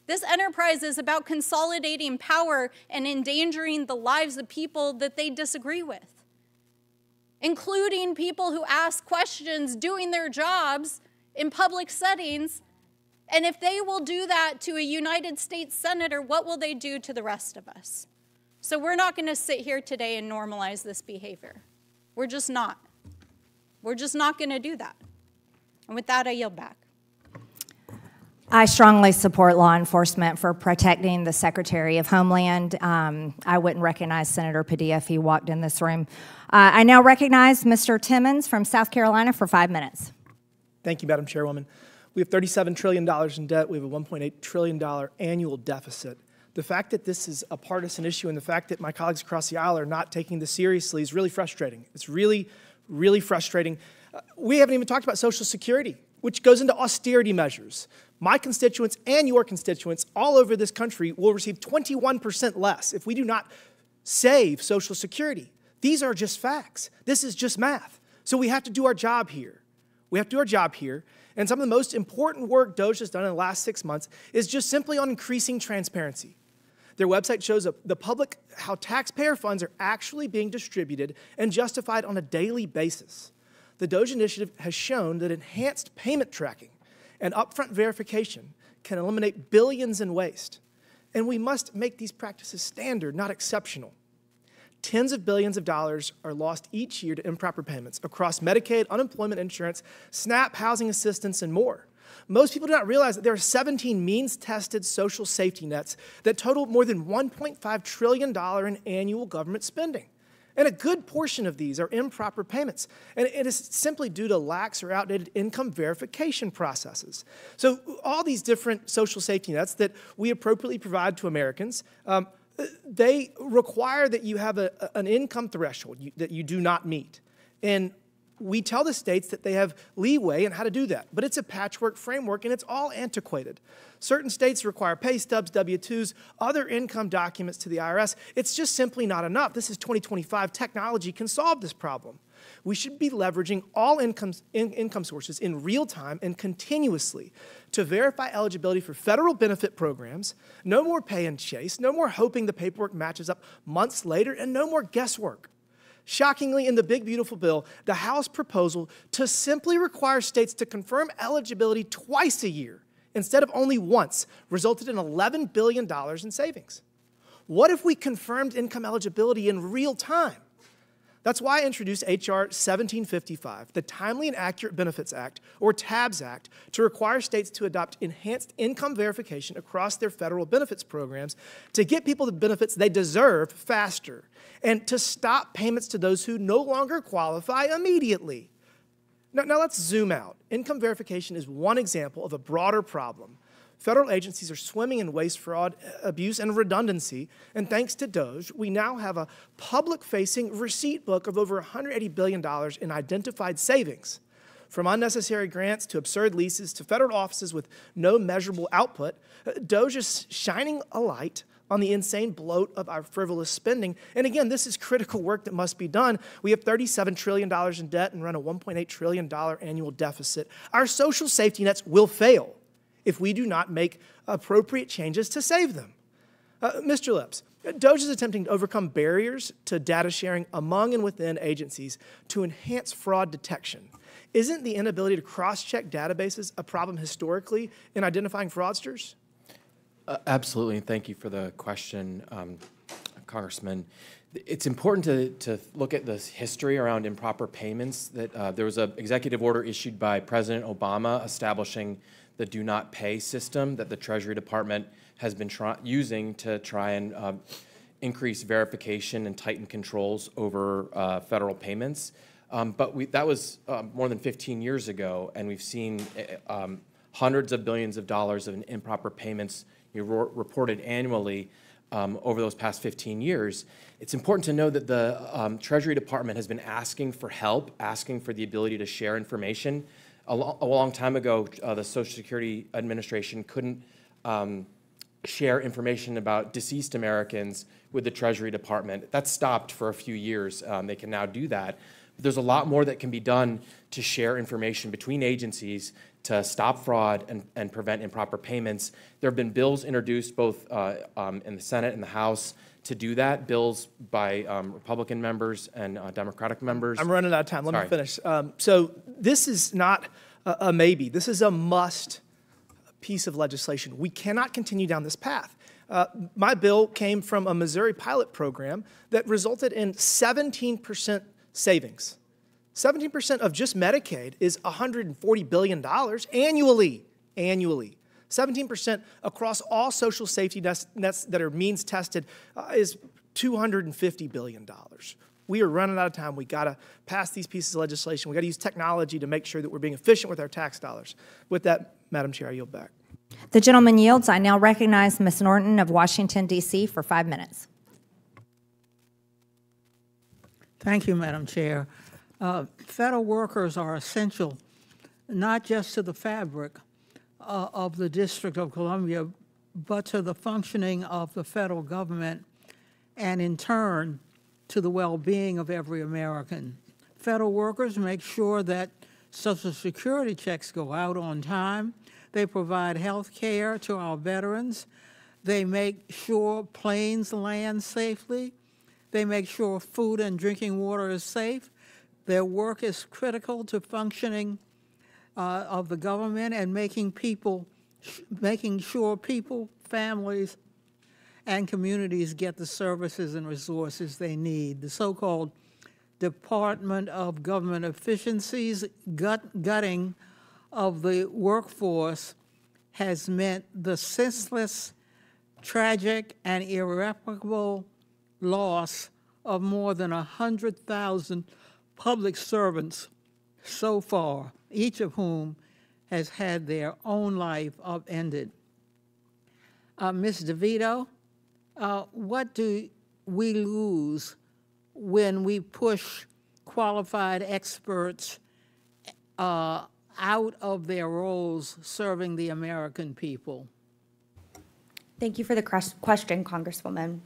This enterprise is about consolidating power and endangering the lives of people that they disagree with, including people who ask questions doing their jobs in public settings. And if they will do that to a United States senator, what will they do to the rest of us? So we're not going to sit here today and normalize this behavior. We're just not. We're just not going to do that. And with that, I yield back. I strongly support law enforcement for protecting the Secretary of Homeland. I wouldn't recognize Senator Padilla if he walked in this room. I now recognize Mr. Timmons from South Carolina for 5 minutes. Thank you, Madam Chairwoman. We have $37 trillion in debt. We have a $1.8 trillion annual deficit. The fact that this is a partisan issue and the fact that my colleagues across the aisle are not taking this seriously is really frustrating. It's really, really frustrating. We haven't even talked about Social Security, which goes into austerity measures. My constituents and your constituents all over this country will receive 21% less if we do not save Social Security. These are just facts. This is just math. So we have to do our job here. We have to do our job here. And some of the most important work DOGE has done in the last 6 months is just simply on increasing transparency. Their website shows the public how taxpayer funds are actually being distributed and justified on a daily basis. The DOGE initiative has shown that enhanced payment tracking and upfront verification can eliminate billions in waste. And we must make these practices standard, not exceptional. Tens of billions of dollars are lost each year to improper payments across Medicaid, unemployment insurance, SNAP, housing assistance, and more. Most people do not realize that there are 17 means-tested social safety nets that total more than $1.5 trillion in annual government spending. And a good portion of these are improper payments. And it is simply due to lax or outdated income verification processes. So all these different social safety nets that we appropriately provide to Americans, they require that you have an income threshold that you do not meet. And we tell the states that they have leeway in how to do that, but it's a patchwork framework and it's all antiquated. Certain states require pay stubs, W-2s, other income documents to the IRS. It's just simply not enough. This is 2025. Technology can solve this problem. We should be leveraging all income sources in real time and continuously to verify eligibility for federal benefit programs. No more pay and chase, no more hoping the paperwork matches up months later, and no more guesswork. Shockingly, in the big, beautiful bill, the House proposal to simply require states to confirm eligibility twice a year instead of only once resulted in $11 billion in savings. What if we confirmed income eligibility in real time? That's why I introduced H.R. 1755, the Timely and Accurate Benefits Act, or TABS Act, to require states to adopt enhanced income verification across their federal benefits programs to get people the benefits they deserve faster, and to stop payments to those who no longer qualify immediately. Now let's zoom out. Income verification is one example of a broader problem. Federal agencies are swimming in waste, fraud, abuse, and redundancy, and thanks to DOGE, we now have a public-facing receipt book of over $180 billion in identified savings. From unnecessary grants to absurd leases to federal offices with no measurable output, DOGE is shining a light on the insane bloat of our frivolous spending. And again, this is critical work that must be done. We have $37 trillion in debt and run a $1.8 trillion annual deficit. Our social safety nets will fail if we do not make appropriate changes to save them. Mr. Lips, DOGE is attempting to overcome barriers to data sharing among and within agencies to enhance fraud detection. Isn't the inability to cross-check databases a problem historically in identifying fraudsters? Absolutely, and thank you for the question, Congressman. It's important to look at the history around improper payments. That there was an executive order issued by President Obama establishing the do not pay system that the Treasury Department has been using to try and increase verification and tighten controls over federal payments. But that was more than 15 years ago, and we've seen hundreds of billions of dollars of improper payments reported annually over those past 15 years. It's important to know that the Treasury Department has been asking for help, asking for the ability to share information. A long time ago, the Social Security Administration couldn't share information about deceased Americans with the Treasury Department. That stopped for a few years. They can now do that. But there's a lot more that can be done to share information between agencies to stop fraud and prevent improper payments. There have been bills introduced both in the Senate and the House to do that, bills by Republican members and Democratic members. I'm running out of time. Let me finish. So this is not a maybe. This is a must piece of legislation. We cannot continue down this path. My bill came from a Missouri pilot program that resulted in 17% savings. 17% of just Medicaid is $140 billion annually. 17% across all social safety nets that are means tested is $250 billion. We are running out of time. We got to pass these pieces of legislation. We got to use technology to make sure that we're being efficient with our tax dollars. With that, Madam Chair, I yield back. The gentleman yields. I now recognize Ms. Norton of Washington, D.C. for 5 minutes. Thank you, Madam Chair. Federal workers are essential not just to the fabric of the District of Columbia, but to the functioning of the federal government and, in turn, to the well-being of every American. Federal workers make sure that Social Security checks go out on time. They provide health care to our veterans. They make sure planes land safely. They make sure food and drinking water is safe. Their work is critical to functioning of the government and making sure people, families, and communities get the services and resources they need. The so-called Department of Government Efficiency's gutting of the workforce has meant the senseless, tragic, and irreparable loss of more than 100,000 public servants so far, each of whom has had their own life upended. Ms. DeVito, what do we lose when we push qualified experts out of their roles serving the American people? Thank you for the question, Congresswoman.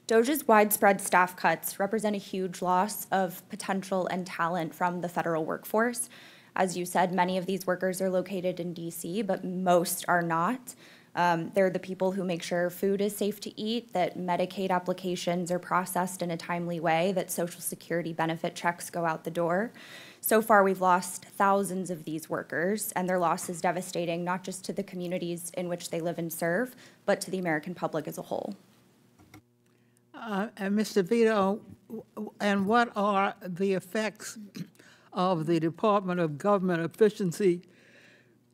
DOGE's widespread staff cuts represent a huge loss of potential and talent from the federal workforce. As you said, many of these workers are located in DC, but most are not. They're the people who make sure food is safe to eat, that Medicaid applications are processed in a timely way, that Social Security benefit checks go out the door. So far, we've lost thousands of these workers, and their loss is devastating, not just to the communities in which they live and serve, but to the American public as a whole. And Mr. Vito, and what are the effects of the Department of Government Efficiency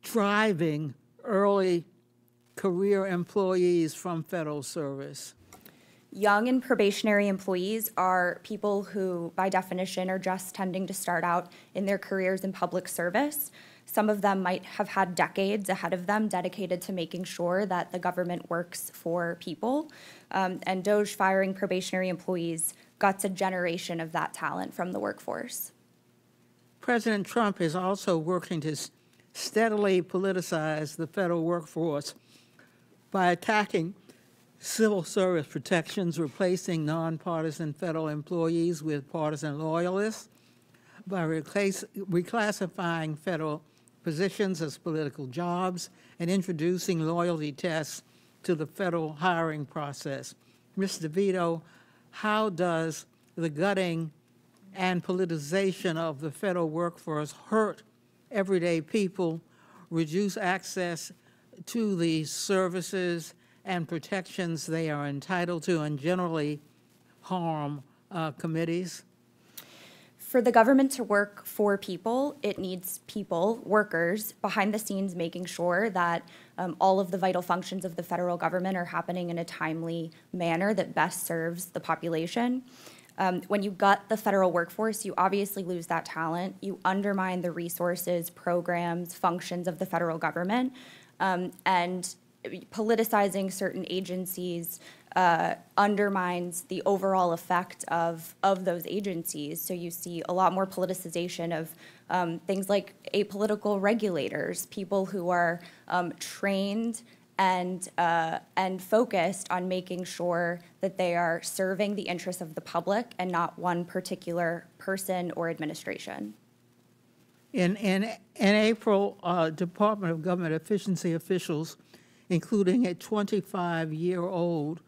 driving early career employees from federal service? Young and probationary employees are people who, by definition, are just tending to start out in their careers in public service. Some of them might have had decades ahead of them dedicated to making sure that the government works for people. And DOGE firing probationary employees guts a generation of that talent from the workforce. President Trump is also working to steadily politicize the federal workforce by attacking civil service protections, replacing nonpartisan federal employees with partisan loyalists, by reclassifying federal positions as political jobs, and introducing loyalty tests to the federal hiring process. Mr. DeVito, how does the gutting and politicization of the federal workforce hurt everyday people, reduce access to the services and protections they are entitled to, and generally harm committees? For the government to work for people, it needs people, workers, behind the scenes making sure that all of the vital functions of the federal government are happening in a timely manner that best serves the population. When you gut the federal workforce, you obviously lose that talent. You undermine the resources, programs, functions of the federal government, and politicizing certain agencies undermines the overall effect of those agencies. So you see a lot more politicization of things like apolitical regulators, people who are trained and focused on making sure that they are serving the interests of the public and not one particular person or administration. In April, Department of Government Efficiency officials, including a 25-year-old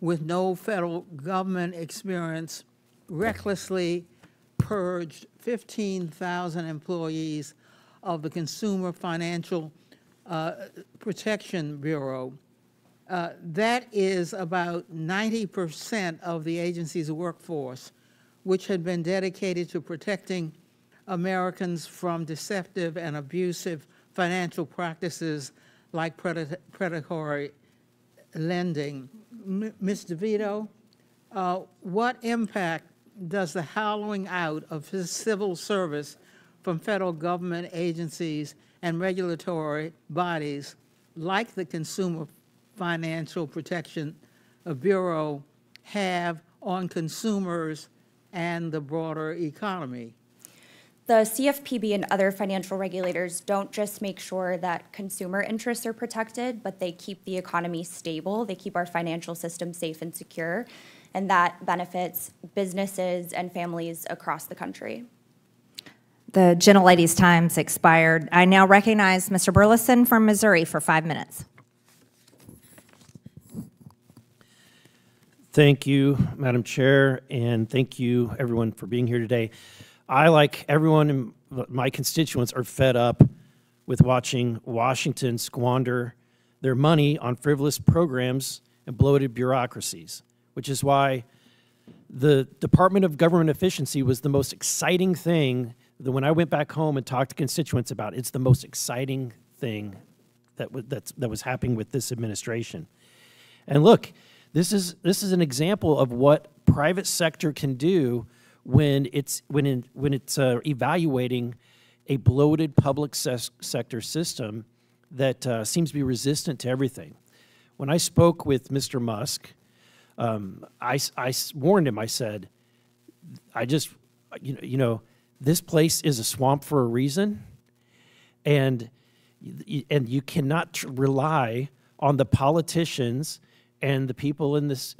with no federal government experience, recklessly purged 15,000 employees of the Consumer Financial Protection Bureau. That is about 90% of the agency's workforce, which had been dedicated to protecting Americans from deceptive and abusive financial practices like predatory lending. Ms. DeVito, what impact does the hollowing out of his civil service from federal government agencies and regulatory bodies like the Consumer Financial Protection Bureau have on consumers and the broader economy? The CFPB and other financial regulators don't just make sure that consumer interests are protected, but they keep the economy stable. They keep our financial system safe and secure, and that benefits businesses and families across the country. The gentlelady's time's expired. I now recognize Mr. Burleson from Missouri for 5 minutes. Thank you, Madam Chair, and thank you, everyone, for being here today. I, like everyone in my constituents, are fed up with watching Washington squander their money on frivolous programs and bloated bureaucracies, which is why the Department of Government Efficiency was the most exciting thing that when I went back home and talked to constituents about, it's the most exciting thing that was happening with this administration. And look, this is an example of what private sector can do when it's evaluating a bloated public sector system that seems to be resistant to everything. When I spoke with Mr. Musk, I warned him. I said, this place is a swamp for a reason, and you cannot rely on the politicians and the people in this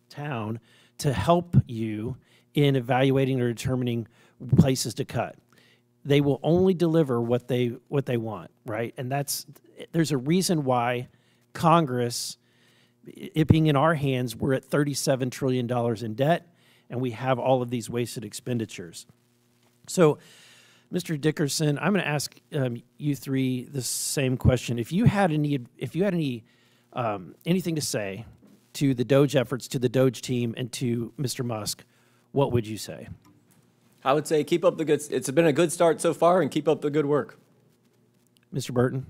town to help you in evaluating or determining places to cut. They will only deliver what they want, right? And there's a reason why Congress, it being in our hands, we're at $37 trillion in debt, and we have all of these wasted expenditures. So, Mr. Dickerson, I'm going to ask you three the same question. If you had anything to say to the DOGE efforts, to the DOGE team, and to Mr. Musk, what would you say? I would say keep up the good. It's been a good start so far, and keep up the good work. Mr. Burton?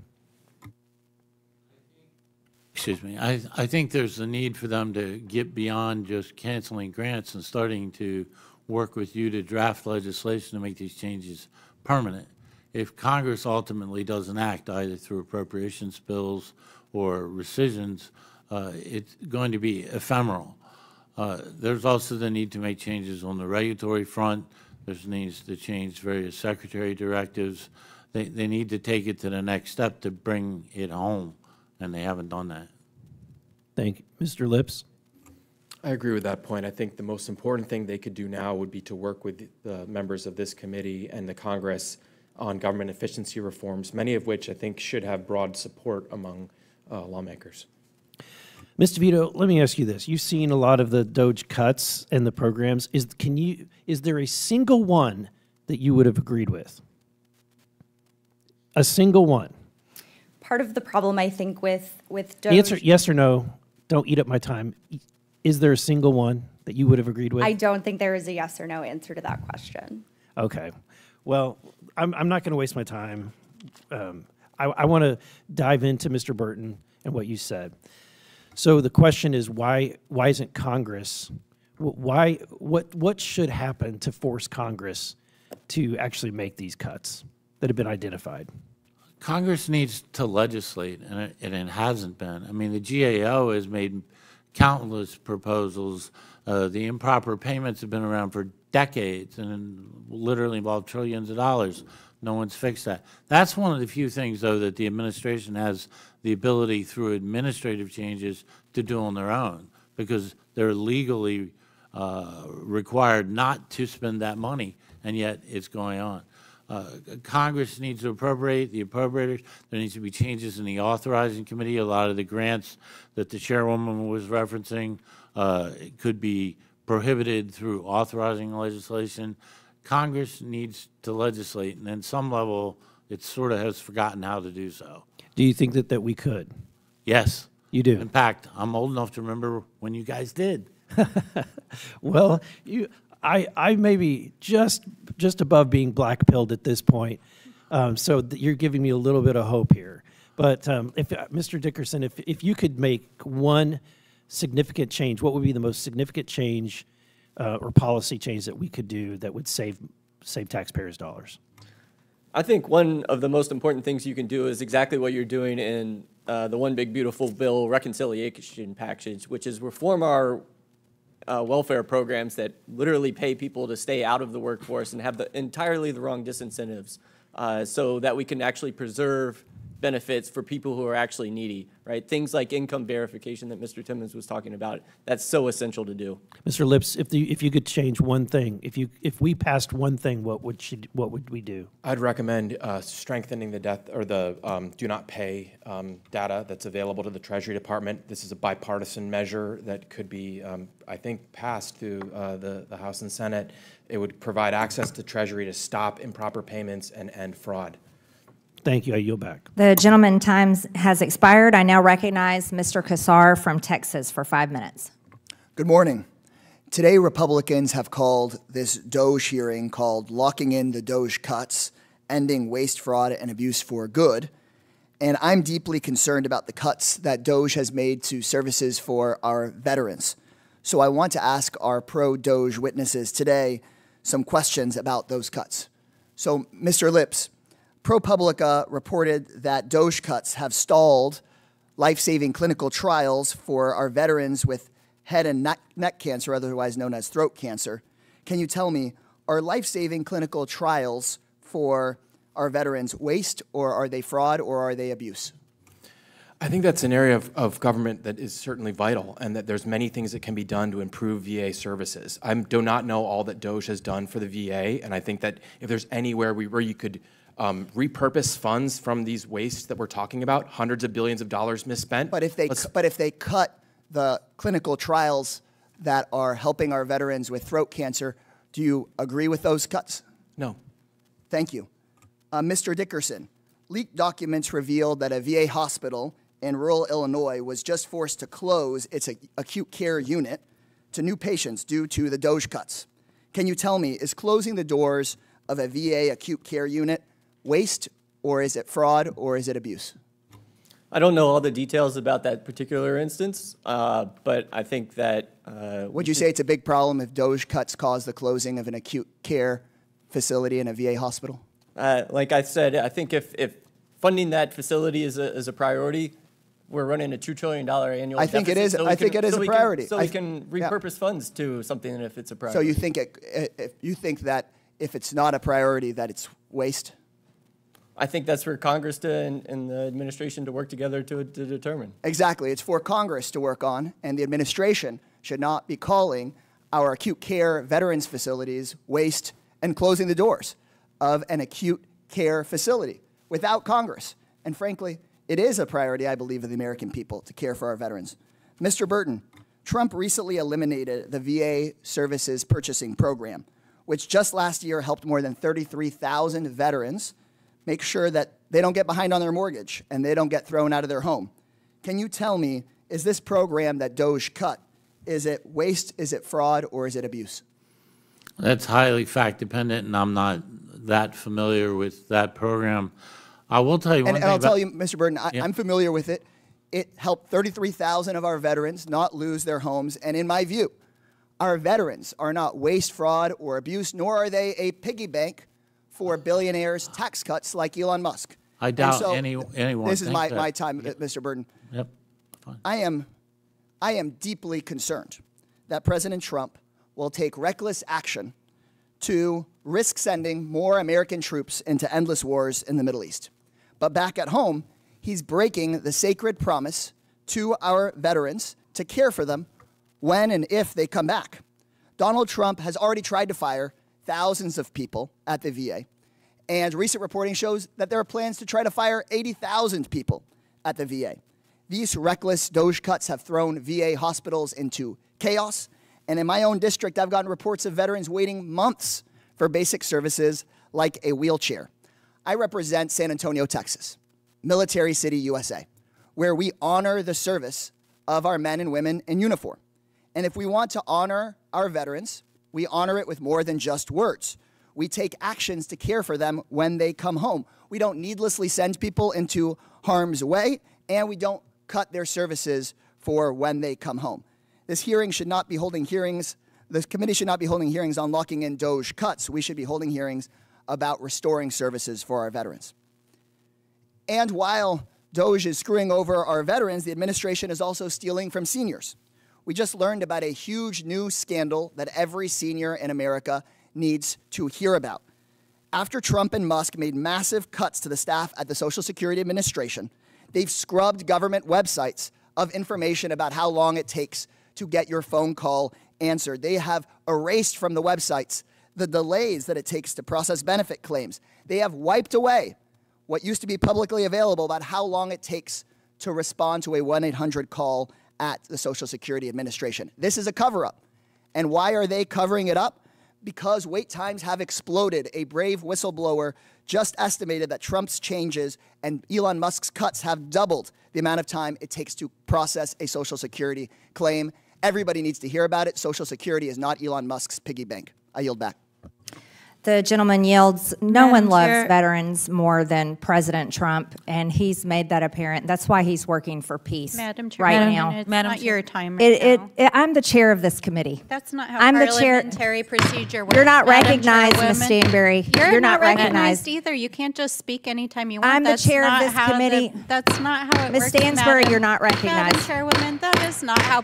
Excuse me. I think there's a need for them to get beyond just canceling grants and starting to work with you to draft legislation to make these changes permanent. If Congress ultimately doesn't act, either through appropriations bills or rescissions, it's going to be ephemeral. There's also the need to make changes on the regulatory front. There's needs to change various secretary directives. They need to take it to the next step to bring it home, and they haven't done that. Thank you. Mr. Lips? I agree with that point. I think the most important thing they could do now would be to work with the members of this committee and the Congress on government efficiency reforms, many of which I think should have broad support among lawmakers. Ms. DeVito, let me ask you this. You've seen a lot of the DOGE cuts and the programs. Is there a single one that you would have agreed with? A single one? Part of the problem, I think, with DOGE... Answer yes or no. Don't eat up my time. Is there a single one that you would have agreed with? I don't think there is a yes or no answer to that question. Okay. Well, I'm not going to waste my time. I want to dive into Mr. Burton and what you said. So the question is, why isn't Congress, what should happen to force Congress to actually make these cuts that have been identified? Congress needs to legislate, and it hasn't been. I mean, the GAO has made countless proposals. The improper payments have been around for decades and literally involve trillions of dollars. No one's fixed that. That's one of the few things, though, that the administration has the ability through administrative changes to do on their own, because they're legally required not to spend that money, and yet it's going on. Congress needs to appropriate, the appropriators. There needs to be changes in the authorizing committee. A lot of the grants that the chairwoman was referencing could be prohibited through authorizing legislation. Congress needs to legislate, and at some level, it sort of has forgotten how to do so. Do you think that we could? Yes. You do? In fact, I'm old enough to remember when you guys did. Well, I may be just above being black-pilled at this point, so you're giving me a little bit of hope here. But if Mr. Dickerson, if you could make one significant change, what would be the most significant change or policy change that we could do that would save taxpayers' dollars? I think one of the most important things you can do is exactly what you're doing in the One Big Beautiful Bill reconciliation package, which is reform our welfare programs that literally pay people to stay out of the workforce and have entirely the wrong disincentives, so that we can actually preserve benefits for people who are actually needy, right? Things like income verification that Mr. Timmons was talking about, that's so essential to do. Mr. Lips, if you could change one thing, if we passed one thing, what would we do? I'd recommend strengthening the do not pay data that's available to the Treasury Department. This is a bipartisan measure that could be, I think, passed through the House and Senate. It would provide access to Treasury to stop improper payments and end fraud. Thank you. I yield back. The gentleman's time has expired. I now recognize Mr. Kassar from Texas for 5 minutes. Good morning. Today, Republicans have called this DOGE hearing called Locking in the DOGE Cuts, Ending Waste, Fraud, and Abuse for Good. And I'm deeply concerned about the cuts that DOGE has made to services for our veterans. So I want to ask our pro-DOGE witnesses today some questions about those cuts. So, Mr. Lips, ProPublica reported that DOGE cuts have stalled life-saving clinical trials for our veterans with head and neck cancer, otherwise known as throat cancer. Can you tell me, are life-saving clinical trials for our veterans waste, or are they fraud, or are they abuse? I think that's an area of government that is certainly vital, and that there's many things that can be done to improve VA services. I do not know all that DOGE has done for the VA, and I think that if there's anywhere where you could repurpose funds from these wastes that we're talking about, hundreds of billions of dollars misspent. But if they cut the clinical trials that are helping our veterans with throat cancer, do you agree with those cuts? No. Thank you. Mr. Dickerson, leaked documents revealed that a VA hospital in rural Illinois was just forced to close its acute care unit to new patients due to the DOGE cuts. Can you tell me, is closing the doors of a VA acute care unit waste, or is it fraud, or is it abuse? I don't know all the details about that particular instance, but I think that... Would you say it's a big problem if DOGE cuts cause the closing of an acute care facility in a VA hospital? Like I said, I think if funding that facility is a priority, we're running a $2 trillion annual I think deficit. it is. I think it is a priority. So we can repurpose funds to something if it's a priority. So you think that if it's not a priority, that it's waste? I think that's for Congress and the administration to work together to determine. Exactly. It's for Congress to work on, and the administration should not be calling our acute care veterans facilities waste and closing the doors of an acute care facility without Congress. And frankly, it is a priority, I believe, of the American people to care for our veterans. Mr. Burton, Trump recently eliminated the VA Services Purchasing Program, which just last year helped more than 33,000 veterans make sure that they don't get behind on their mortgage and they don't get thrown out of their home. Can you tell me, is this program that DOGE cut, is it waste, is it fraud, or is it abuse? That's highly fact-dependent, and I'm not that familiar with that program. I will tell you one thing. And I'll tell you, Mr. Burton, I'm familiar with it. It helped 33,000 of our veterans not lose their homes, and in my view, our veterans are not waste, fraud, or abuse, nor are they a piggy bank for billionaires' tax cuts like Elon Musk. I doubt anyone. This is my time, Mr. Burton. Yep. Fine. I am deeply concerned that President Trump will take reckless action to risk sending more American troops into endless wars in the Middle East. But back at home, he's breaking the sacred promise to our veterans to care for them when and if they come back. Donald Trump has already tried to fire thousands of people at the VA, and recent reporting shows that there are plans to try to fire 80,000 people at the VA. These reckless DOGE cuts have thrown VA hospitals into chaos, and in my own district, I've gotten reports of veterans waiting months for basic services like a wheelchair. I represent San Antonio, Texas, Military City, USA, where we honor the service of our men and women in uniform. And if we want to honor our veterans, we honor it with more than just words. We take actions to care for them when they come home. We don't needlessly send people into harm's way, and we don't cut their services for when they come home. This hearing should not be holding hearings. This committee should not be holding hearings on locking in DOGE cuts. We should be holding hearings about restoring services for our veterans. And while DOGE is screwing over our veterans, the administration is also stealing from seniors. We just learned about a huge new scandal that every senior in America needs to hear about. After Trump and Musk made massive cuts to the staff at the Social Security Administration, they've scrubbed government websites of information about how long it takes to get your phone call answered. They have erased from the websites the delays that it takes to process benefit claims. They have wiped away what used to be publicly available about how long it takes to respond to a 1-800 call at the Social Security Administration. This is a cover-up. And why are they covering it up? because wait times have exploded. A brave whistleblower just estimated that Trump's changes and Elon Musk's cuts have doubled the amount of time it takes to process a Social Security claim. Everybody needs to hear about it. Social Security is not Elon Musk's piggy bank. I yield back. The gentleman yields. No one loves Chair. veterans more than President Trump, and he's made that apparent. That's why he's working for peace Madam Chair, right Madam, now. it's not your time right now. I'm the chair of this committee. That's not how I'm the chair. parliamentary procedure works. You're not Madam recognized, Ms. Chairwoman. Stanbury. You're not recognized either. You can't just speak anytime you want. I'm the That's chair of not this how committee. That's not how it Ms. works. Stansbury, Madam- you're not recognized. Madam Chairwoman, that is not how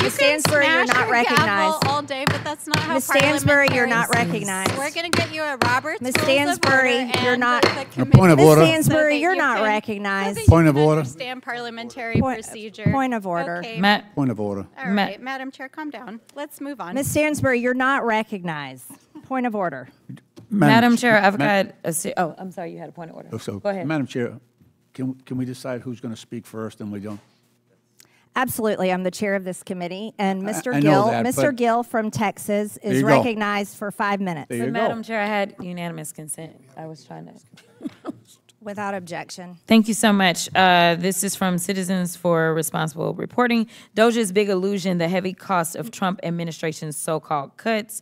Ms. Stansbury, you're not recognized. all day, but that's not how Ms. Stansbury, you're not parliamentary- recognized. We're going to get you a Robert's Ms. Rules of Stansbury, Order you're and not. the committee point of Ms. order. Stansbury, so that you're you not can- recognized. so that Point you of can order. Understand parliamentary procedure. Point of order. Okay. Point of order. All right, Madam Chair, calm down. Let's move on. Ms. Stansbury, you're not recognized. Point of order. Madam Chair, I've got oh, I'm sorry, you had a point of order. So, Go ahead. Madam Chair, can we decide who's going to speak first and we don't? Absolutely. I'm the chair of this committee, and Mr. I Gill, know that, Mr. but- Gill from Texas There is you go. recognized for 5 minutes. There you But go. Madam Chair, I had unanimous consent. I was trying to. Without objection. Thank you so much. This is from Citizens for Responsible Reporting. DOGE's big illusion, the heavy cost of Trump administration's so-called cuts.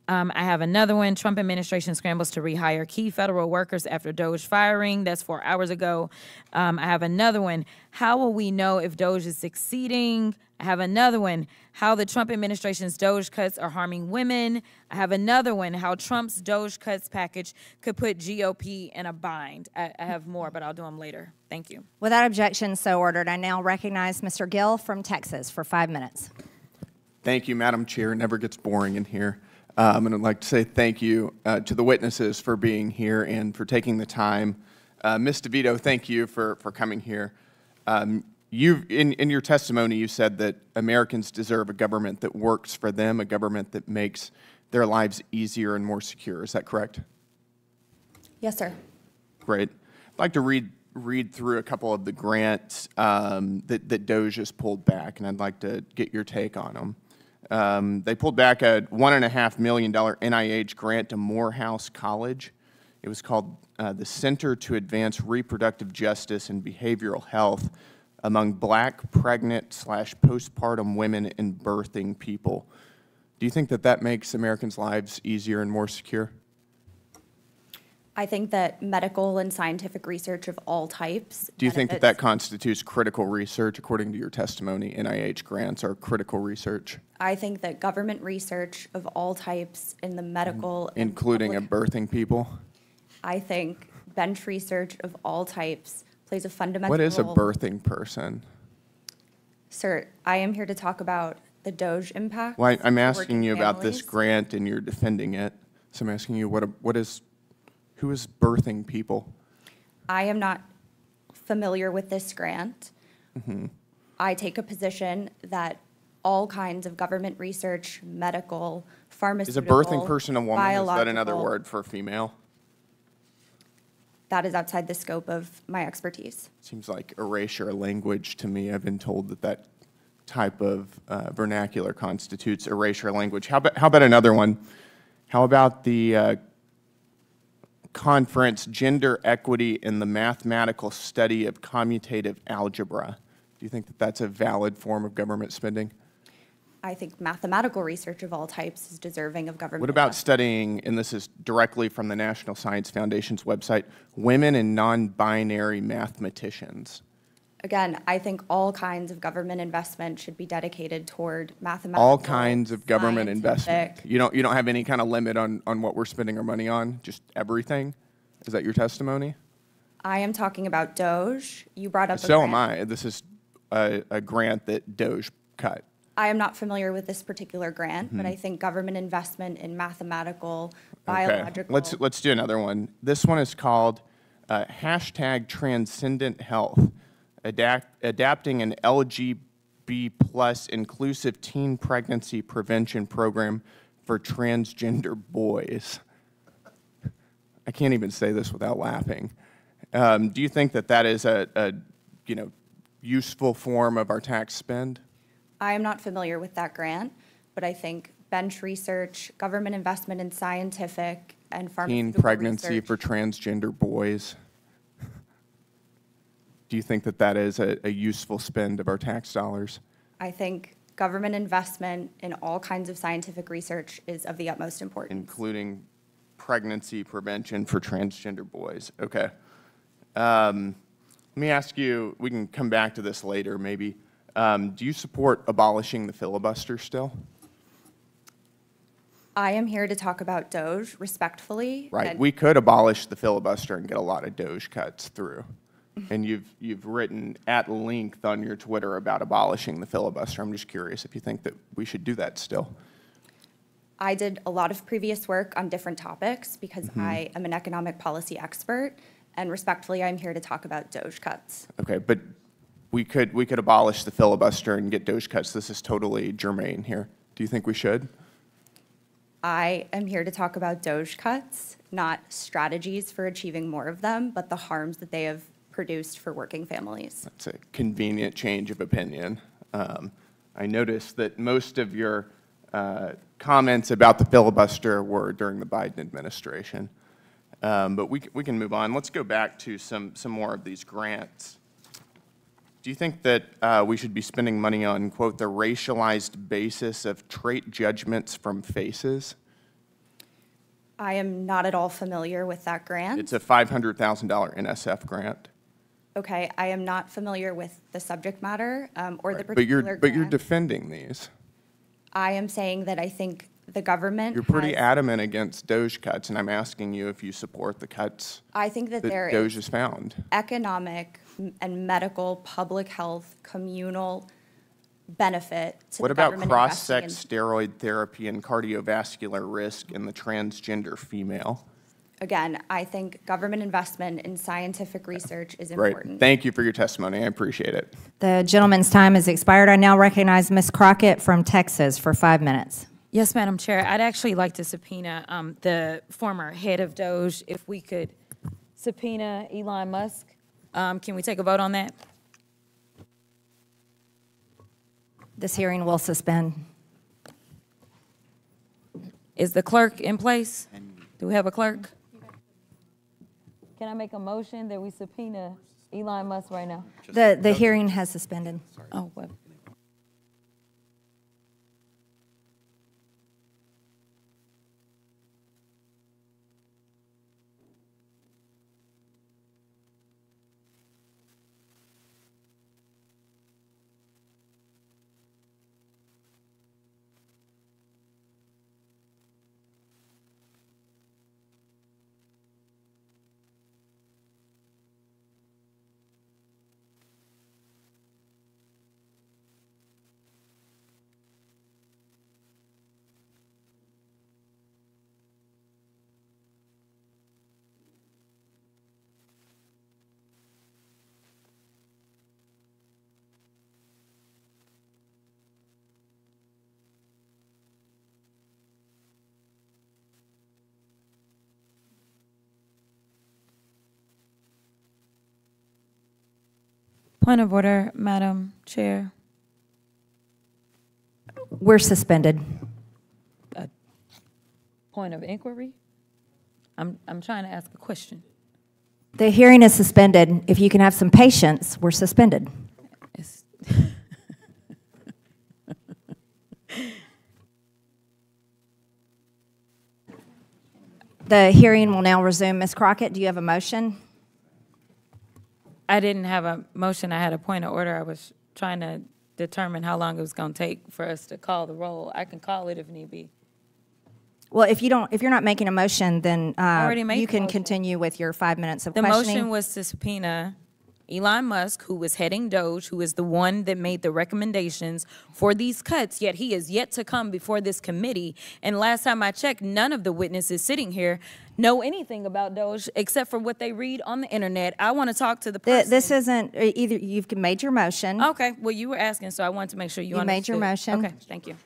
I have another one. Trump administration scrambles to rehire key federal workers after DOGE firing. That's 4 hours ago. I have another one. How will we know if DOGE is succeeding? I have another one. How the Trump administration's DOGE cuts are harming women. I have another one. How Trump's DOGE cuts package could put GOP in a bind. I have more, but I'll do them later. Thank you. Without objection, so ordered. I now recognize Mr. Gill from Texas for 5 minutes. Thank you, Madam Chair. It never gets boring in here. And I'd like to say thank you to the witnesses for being here and for taking the time. Ms. DeVito, thank you for coming here. In your testimony, you said that Americans deserve a government that works for them, a government that makes their lives easier and more secure. Is that correct? Yes, sir. Great. I'd like to read through a couple of the grants that DOGE has pulled back, and I'd like to get your take on them. They pulled back a $1.5 million NIH grant to Morehouse College. It was called the Center to Advance Reproductive Justice and Behavioral Health among Black, pregnant, /postpartum women and birthing people. Do you think that that makes Americans' lives easier and more secure? I think that medical and scientific research of all types. Do you think that that constitutes critical research? According to your testimony, NIH grants are critical research. I think that government research of all types in the medical, Including and birthing people? I think bench research of all types plays a fundamental What is a role. birthing person? Sir, I am here to talk about the DOGE impact. Well, I'm for asking working you about this families. grant and you're defending it. So I'm asking you who is birthing people? I am not familiar with this grant. Mm-hmm. I take a position that all kinds of government research, medical, pharmaceutical, Is a birthing person a woman? Is that another biological, word for female? That is outside the scope of my expertise. Seems like erasure language to me. I've been told that type of vernacular constitutes erasure language. How about another one? How about the conference, Gender Equity in the Mathematical Study of Commutative Algebra? Do you think that that's a valid form of government spending? I think mathematical research of all types is deserving of government. What about studying, and this is directly from the National Science Foundation's website, women and non-binary mathematicians? Again, I think all kinds of government investment should be dedicated toward mathematical. All kinds of government investment. scientific. You don't have any kind of limit on what we're spending our money on? Just everything? Is that your testimony? I am talking about DOGE. You brought up. So a am grant. I. This is a grant that DOGE cut. I am not familiar with this particular grant, but Mhm. I think government investment in mathematical, Okay. biological. Let's do another one. This one is called hashtag Transcendent Health, adapting an LGB plus inclusive teen pregnancy prevention program for transgender boys. I can't even say this without laughing. Do you think that that is a useful form of our tax spend? I am not familiar with that grant, but I think bench research, government investment in scientific and Teen pharmaceutical pregnancy research. for transgender boys. Do you think that that is a useful spend of our tax dollars? I think government investment in all kinds of scientific research is of the utmost importance. Including pregnancy prevention for transgender boys. Okay. Let me ask you, we can come back to this later maybe. Do you support abolishing the filibuster still? I am here to talk about DOGE respectfully. Right. We could abolish the filibuster and get a lot of DOGE cuts through. And you've written at length on your Twitter about abolishing the filibuster. I'm just curious if you think that we should do that still. I did a lot of previous work on different topics because I am an economic policy expert, and respectfully, I'm here to talk about DOGE cuts. Okay, but we could abolish the filibuster and get DOGE cuts. This is totally germane here. Do you think we should? I am here to talk about DOGE cuts, not strategies for achieving more of them, but the harms that they have produced for working families. That's a convenient change of opinion. I noticed that most of your comments about the filibuster were during the Biden administration. But we can move on. Let's go back to some more of these grants. Do you think that we should be spending money on, quote, the racialized basis of trait judgments from faces? I am not at all familiar with that grant. It's a $500,000 NSF grant. Okay, I am not familiar with the subject matter or the particular grant. But you're defending these. I am saying that I think the government You're pretty adamant against DOGE cuts, and I'm asking you if you support the cuts I think that there DOGE is has found. economic and medical, public health, communal benefit to What the about government cross-sex investing steroid therapy and cardiovascular risk in the transgender female? Again, I think government investment in scientific research is Right. important. Thank you for your testimony. I appreciate it. The gentleman's time has expired. I now recognize Ms. Crockett from Texas for 5 minutes. Yes, Madam Chair. I'd actually like to subpoena the former head of DOGE. If we could subpoena Elon Musk. Can we take a vote on that? This hearing will suspend. Is the clerk in place? Do we have a clerk? Can I make a motion that we subpoena Elon Musk right now? The hearing has suspended. Oh, well. Point of order, Madam Chair. We're suspended. Point of inquiry? I'm trying to ask a question. The hearing is suspended. If you can have some patience, we're suspended. The hearing will now resume. Ms. Crockett, do you have a motion? I didn't have a motion. I had a point of order. I was trying to determine how long it was going to take for us to call the roll. I can call it if need be. Well, if you're not making a motion, then you can motion. continue with your 5 minutes of The questioning. motion was to subpoena Elon Musk, who was heading DOGE, who is the one that made the recommendations for these cuts, yet he is yet to come before this committee. And last time I checked, none of the witnesses sitting here know anything about DOGE except for what they read on the internet. I want to talk to the person. This isn't either. You've made your motion. Okay. Well, you were asking, so I wanted to make sure you understood. made your motion. Okay. Thank you.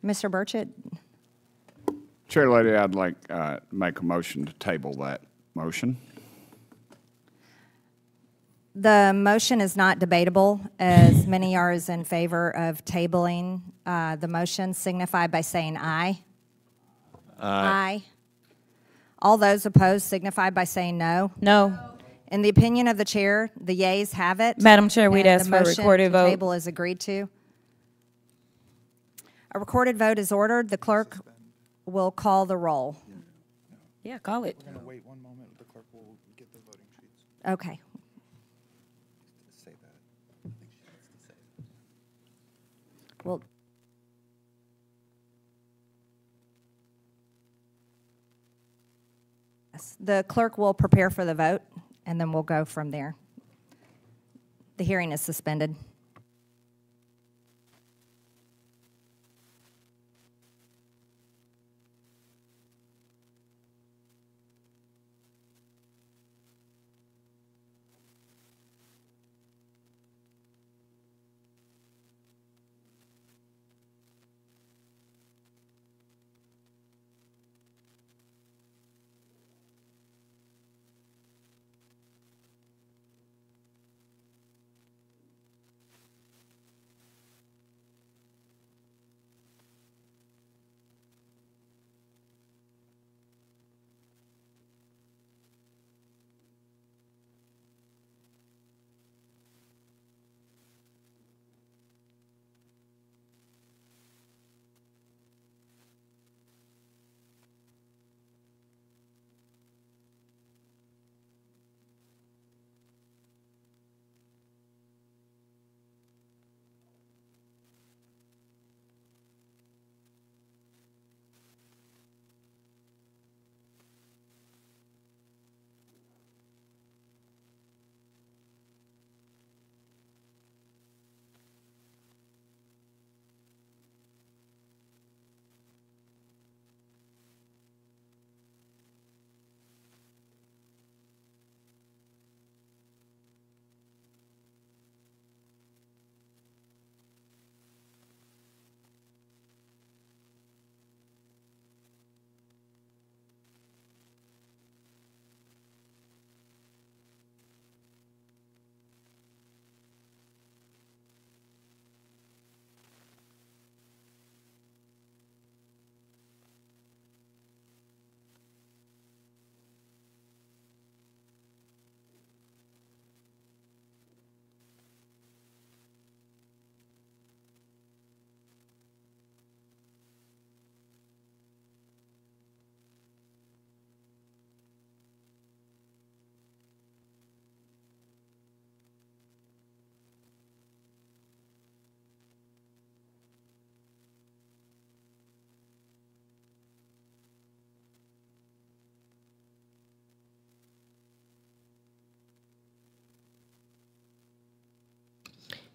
Mr. Burchett. Chair Lady, I'd like to make a motion to table that motion. The motion is not debatable, as many are in favor of tabling the motion. Signify by saying aye. Aye. All those opposed signify by saying no. No. In the opinion of the chair, the yeas have it. Madam Chair, we'd and ask the for a motion recorded to vote. table is agreed to. A recorded vote is ordered. The clerk will call the roll. Yeah, call it. We're going to wait one moment. The clerk will get the voting sheets. Okay. Say that. I think she needs to say it. Well, yes, the clerk will prepare for the vote, and then we'll go from there. The hearing is suspended.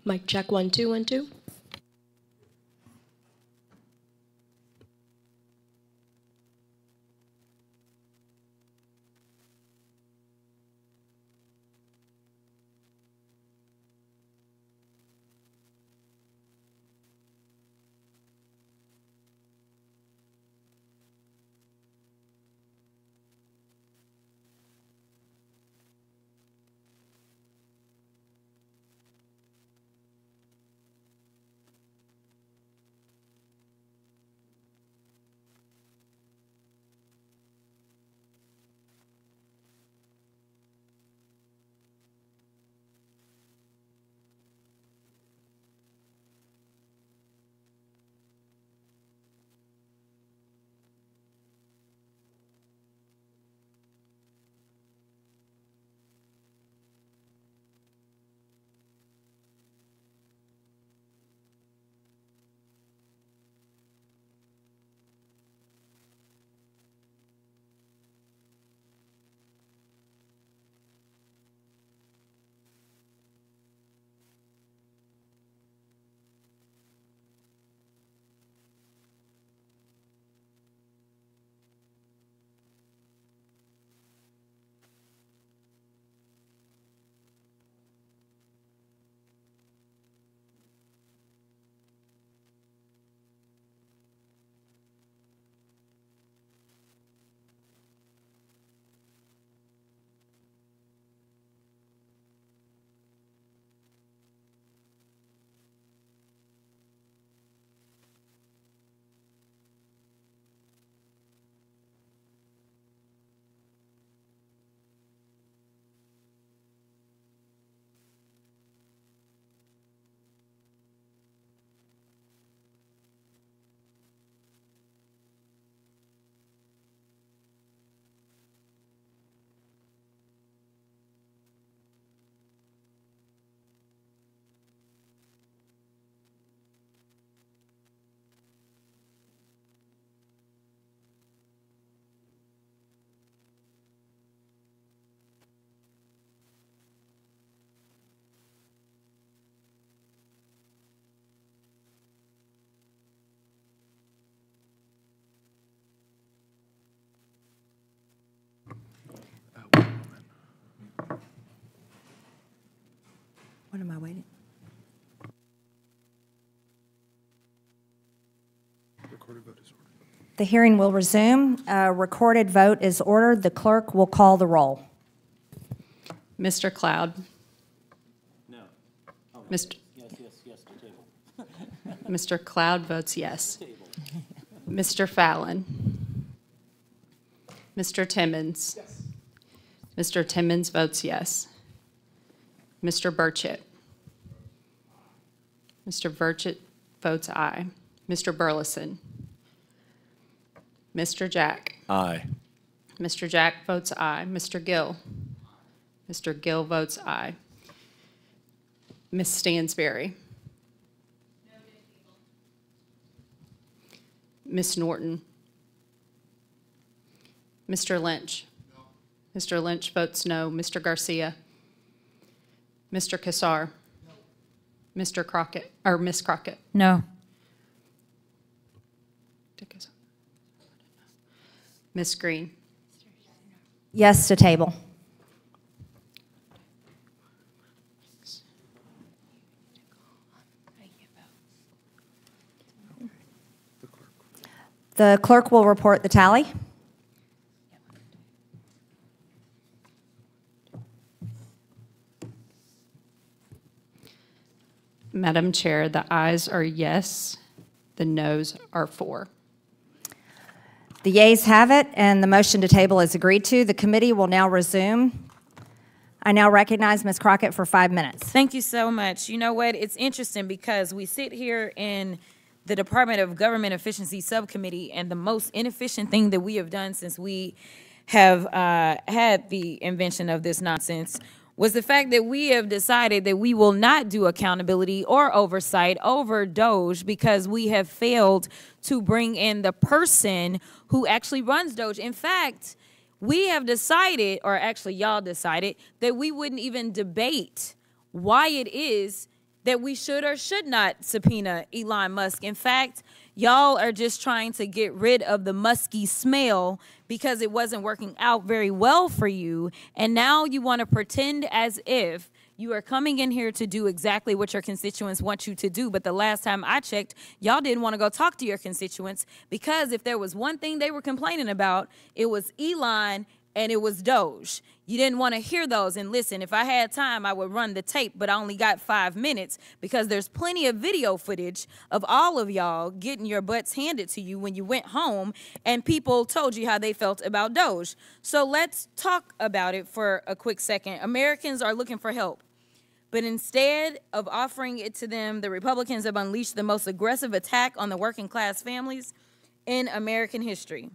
Mic check 1 2 1 2. What am I waiting? Recorded vote is ordered. The hearing will resume. A recorded vote is ordered. The clerk will call the roll. Mr. Cloud. No. Oh, Mr. Yes, to table. Mr. Cloud votes yes. Mr. Fallon. Mr. Timmons. Yes. Mr. Timmons votes yes. Mr. Burchett. Mr. Burchett votes aye. Mr. Burleson. Mr. Jack. Aye. Mr. Jack votes aye. Mr. Gill. Mr. Gill votes aye. Ms. Stansberry. Ms. Norton. Mr. Lynch. No. Mr. Lynch votes no. Mr. Garcia. Mr. Kassar. No. Mr. Crockett, or Ms. Crockett. No. Ms. Greene. Yes to table. The clerk will report the tally. Madam Chair, the ayes are yes, the noes are 4. The yeas have it, and the motion to table is agreed to. The committee will now resume. I now recognize Ms. Crockett for 5 minutes. Thank you so much. You know what? It's interesting because we sit here in the Department of Government Efficiency Subcommittee, and the most inefficient thing that we have done since we have had the invention of this nonsense was the fact that we have decided that we will not do accountability or oversight over DOGE because we have failed to bring in the person who actually runs DOGE. In fact, we have decided, or actually y'all decided, that we wouldn't even debate why it is that we should or should not subpoena Elon Musk. In fact, y'all are just trying to get rid of the musky smell because it wasn't working out very well for you. And now you want to pretend as if you are coming in here to do exactly what your constituents want you to do. But the last time I checked, y'all didn't want to go talk to your constituents because if there was one thing they were complaining about, it was Elon and it was DOGE. You didn't want to hear those. And listen, if I had time, I would run the tape, but I only got 5 minutes because there's plenty of video footage of all of y'all getting your butts handed to you when you went home and people told you how they felt about DOGE. So let's talk about it for a quick second. Americans are looking for help. But instead of offering it to them, the Republicans have unleashed the most aggressive attack on the working class families in American history.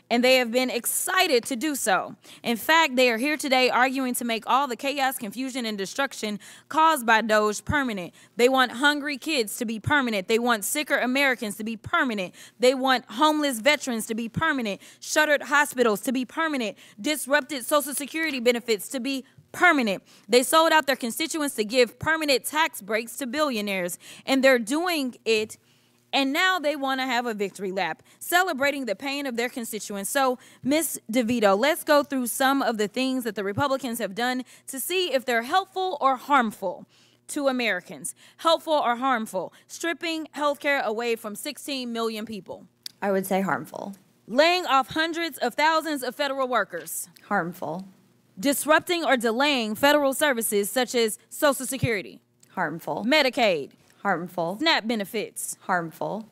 And they have been excited to do so. In fact, they are here today arguing to make all the chaos, confusion, and destruction caused by DOGE permanent. They want hungry kids to be permanent. They want sicker Americans to be permanent. They want homeless veterans to be permanent, shuttered hospitals to be permanent, disrupted Social Security benefits to be permanent. They sold out their constituents to give permanent tax breaks to billionaires, and they're doing it. And now they want to have a victory lap, celebrating the pain of their constituents. So, Ms. DeVito, let's go through some of the things that the Republicans have done to see if they're helpful or harmful to Americans. Helpful or harmful? Stripping health care away from 16 million people. I would say harmful. Laying off hundreds of thousands of federal workers. Harmful. Disrupting or delaying federal services such as Social Security. Harmful. Medicaid. Harmful. SNAP benefits. Harmful.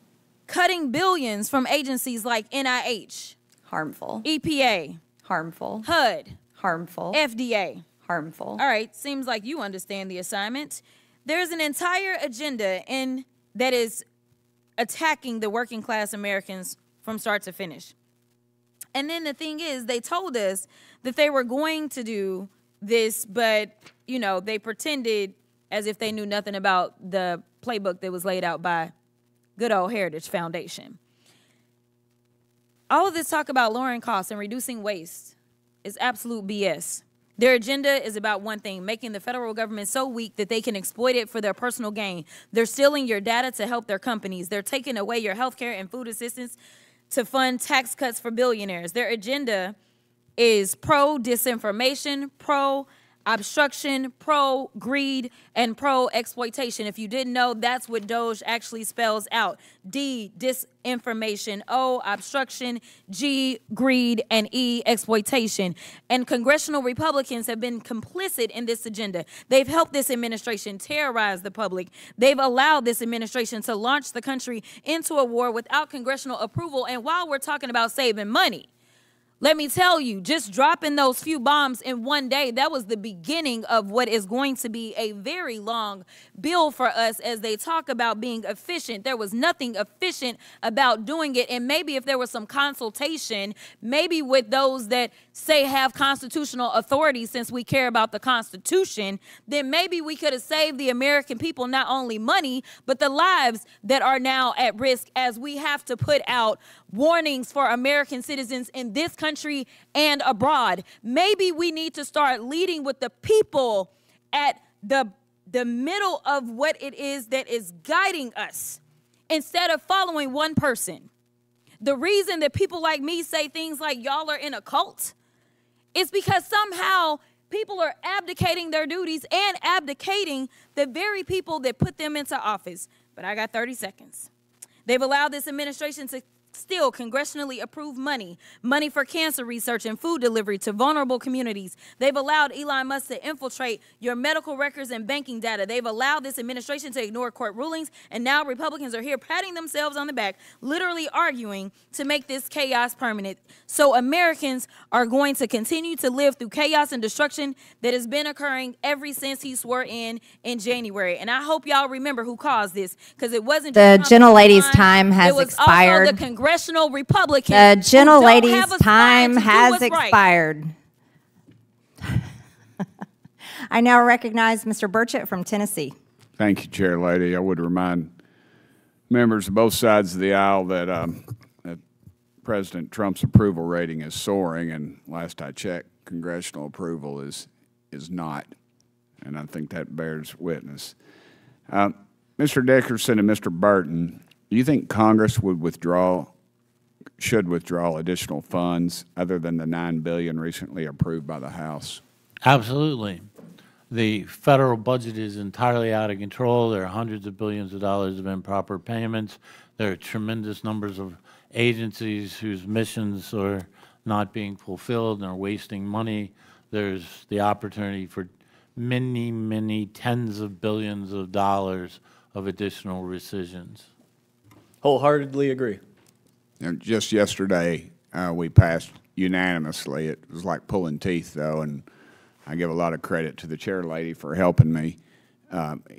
Cutting billions from agencies like NIH. Harmful. EPA. Harmful. HUD. Harmful. FDA. Harmful. All right, seems like you understand the assignment. There's an entire agenda that is attacking the working class Americans from start to finish. And then the thing is, they told us that they were going to do this, but, you know, they pretended as if they knew nothing about the playbook that was laid out by good old Heritage Foundation. All of this talk about lowering costs and reducing waste is absolute BS. Their agenda is about one thing, making the federal government so weak that they can exploit it for their personal gain. They're stealing your data to help their companies. They're taking away your health care and food assistance to fund tax cuts for billionaires. Their agenda is pro-disinformation, obstruction, pro-greed, and pro-exploitation. If you didn't know, that's what DOGE actually spells out. D, disinformation. O, obstruction. G, greed. And E, exploitation. And congressional Republicans have been complicit in this agenda. They've helped this administration terrorize the public. They've allowed this administration to launch the country into a war without congressional approval. And while we're talking about saving money, let me tell you, just dropping those few bombs in one day, that was the beginning of what is going to be a very long bill for us as they talk about being efficient. There was nothing efficient about doing it. And maybe if there was some consultation, maybe with those that say have constitutional authority, since we care about the Constitution, then maybe we could have saved the American people not only money, but the lives that are now at risk as we have to put out warnings for American citizens in this country and abroad. Maybe we need to start leading with the people at the middle of what it is that is guiding us instead of following one person. The reason that people like me say things like y'all are in a cult is because somehow people are abdicating their duties and abdicating the very people that put them into office. But I got 30 seconds. They've allowed this administration to steal congressionally approved money for cancer research and food delivery to vulnerable communities. They've allowed Elon Musk to infiltrate your medical records and banking data. They've allowed this administration to ignore court rulings, and now Republicans are here patting themselves on the back, literally arguing to make this chaos permanent. So Americans are going to continue to live through chaos and destruction that has been occurring ever since he swore in January. And I hope y'all remember who caused this, because it wasn't The just gentlelady's time has it was expired. Also the congressional Republicans. The gentlelady's have a time spine to do has what's right. expired. I now recognize Mr. Burchett from Tennessee. Thank you, Chair Lady. I would remind members of both sides of the aisle that, that President Trump's approval rating is soaring, and last I checked, congressional approval is not, and I think that bears witness. Mr. Dickerson and Mr. Burton, do you think Congress should withdraw additional funds other than the $9 billion recently approved by the House? Absolutely. The federal budget is entirely out of control. There are hundreds of billions of dollars of improper payments. There are tremendous numbers of agencies whose missions are not being fulfilled and are wasting money. There's the opportunity for many, many tens of billions of dollars of additional rescissions. Wholeheartedly agree. And just yesterday, we passed unanimously. It was like pulling teeth, though, and I give a lot of credit to the chair lady for helping me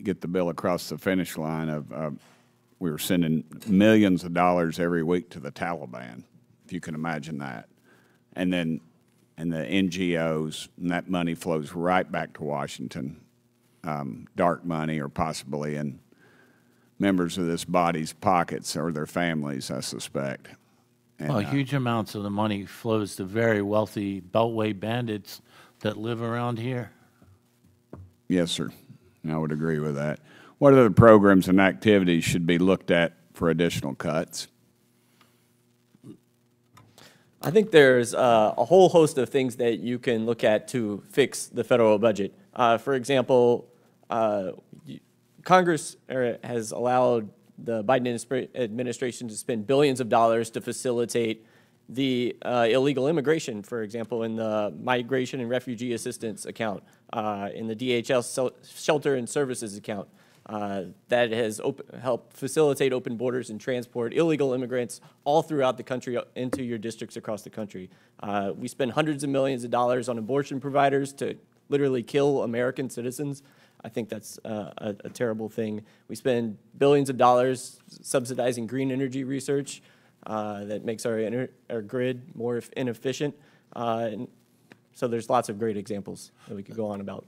get the bill across the finish line. We were sending millions of dollars every week to the Taliban, if you can imagine that. And then the NGOs, and that money flows right back to Washington, dark money or possibly in members of this body's pockets or their families, I suspect. And, well, huge amounts of the money flows to very wealthy Beltway bandits that live around here. Yes, sir. I would agree with that. What other programs and activities should be looked at for additional cuts? I think there's a whole host of things that you can look at to fix the federal budget. For example, Congress has allowed the Biden administration to spend billions of dollars to facilitate the illegal immigration, for example, in the Migration and Refugee Assistance account, in the DHL Shelter and Services account. That has helped facilitate open borders and transport illegal immigrants all throughout the country into your districts across the country. We spend hundreds of millions of dollars on abortion providers to literally kill American citizens. I think that's a terrible thing. We spend billions of dollars subsidizing green energy research that makes our grid more inefficient. And so there's lots of great examples that we could go on about.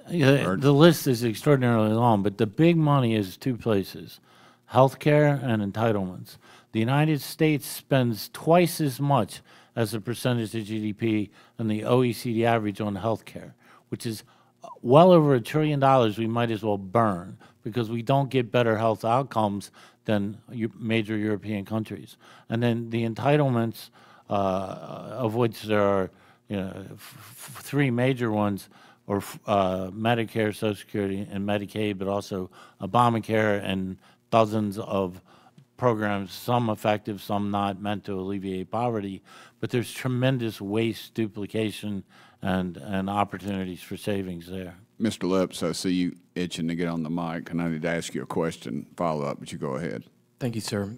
Yeah, the list is extraordinarily long, but the big money is two places: healthcare and entitlements. The United States spends twice as much as a percentage of GDP than the OECD average on healthcare, which is well over $1 trillion we might as well burn because we don't get better health outcomes than major European countries. And then the entitlements, of which there are three major ones, or Medicare, Social Security, and Medicaid, but also Obamacare and dozens of programs, some effective, some not, meant to alleviate poverty. But there's tremendous waste, duplication, and opportunities for savings there. Mr. Lips, I see you itching to get on the mic, and I need to ask you a question, follow up, but you go ahead. Thank you, sir.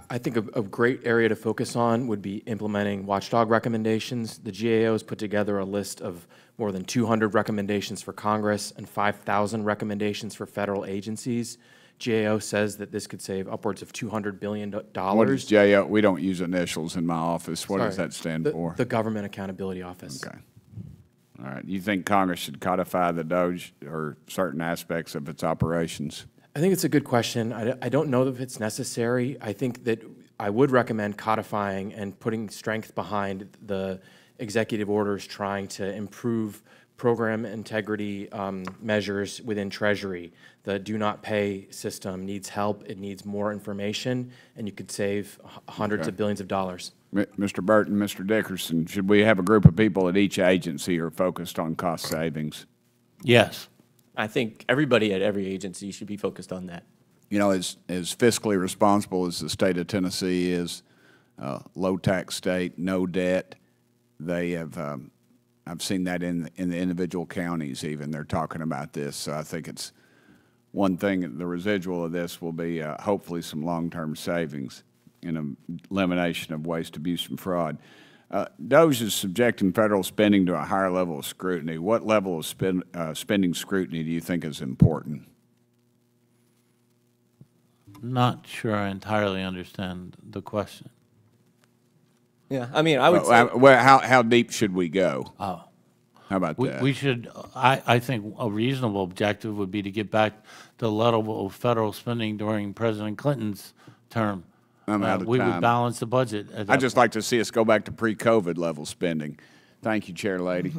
I think a great area to focus on would be implementing watchdog recommendations. The GAO has put together a list of more than 200 recommendations for Congress and 5,000 recommendations for federal agencies. GAO says that this could save upwards of $200 billion. What is GAO? We don't use initials in my office. What does that stand for? The Government Accountability Office. Okay. All right. You think Congress should codify the DOGE or certain aspects of its operations? I think it's a good question. I don't know if it's necessary. I think that I would recommend codifying and putting strength behind the executive orders trying to improve program integrity measures within Treasury. The do not pay system needs help. It needs more information, and you could save hundreds of billions of dollars. Mr. Burton, Mr. Dickerson, should we have a group of people at each agency who are focused on cost savings? Yes. I think everybody at every agency should be focused on that. You know, as fiscally responsible as the state of Tennessee is, low tax state, no debt, they have, I've seen that in the individual counties even, they're talking about this. So I think it's one thing, the residual of this will be hopefully some long-term savings and elimination of waste, abuse, and fraud. DOGE is subjecting federal spending to a higher level of scrutiny. What level of spending scrutiny do you think is important? Not sure I entirely understand the question. Yeah, I mean, I would say... Well, how deep should we go? Oh. How about that? We should, I think a reasonable objective would be to get back to the level of federal spending during President Clinton's term. I'm out of we time. would balance the budget. I'd just like to see us go back to pre-COVID level spending. Thank you, Chair Lady.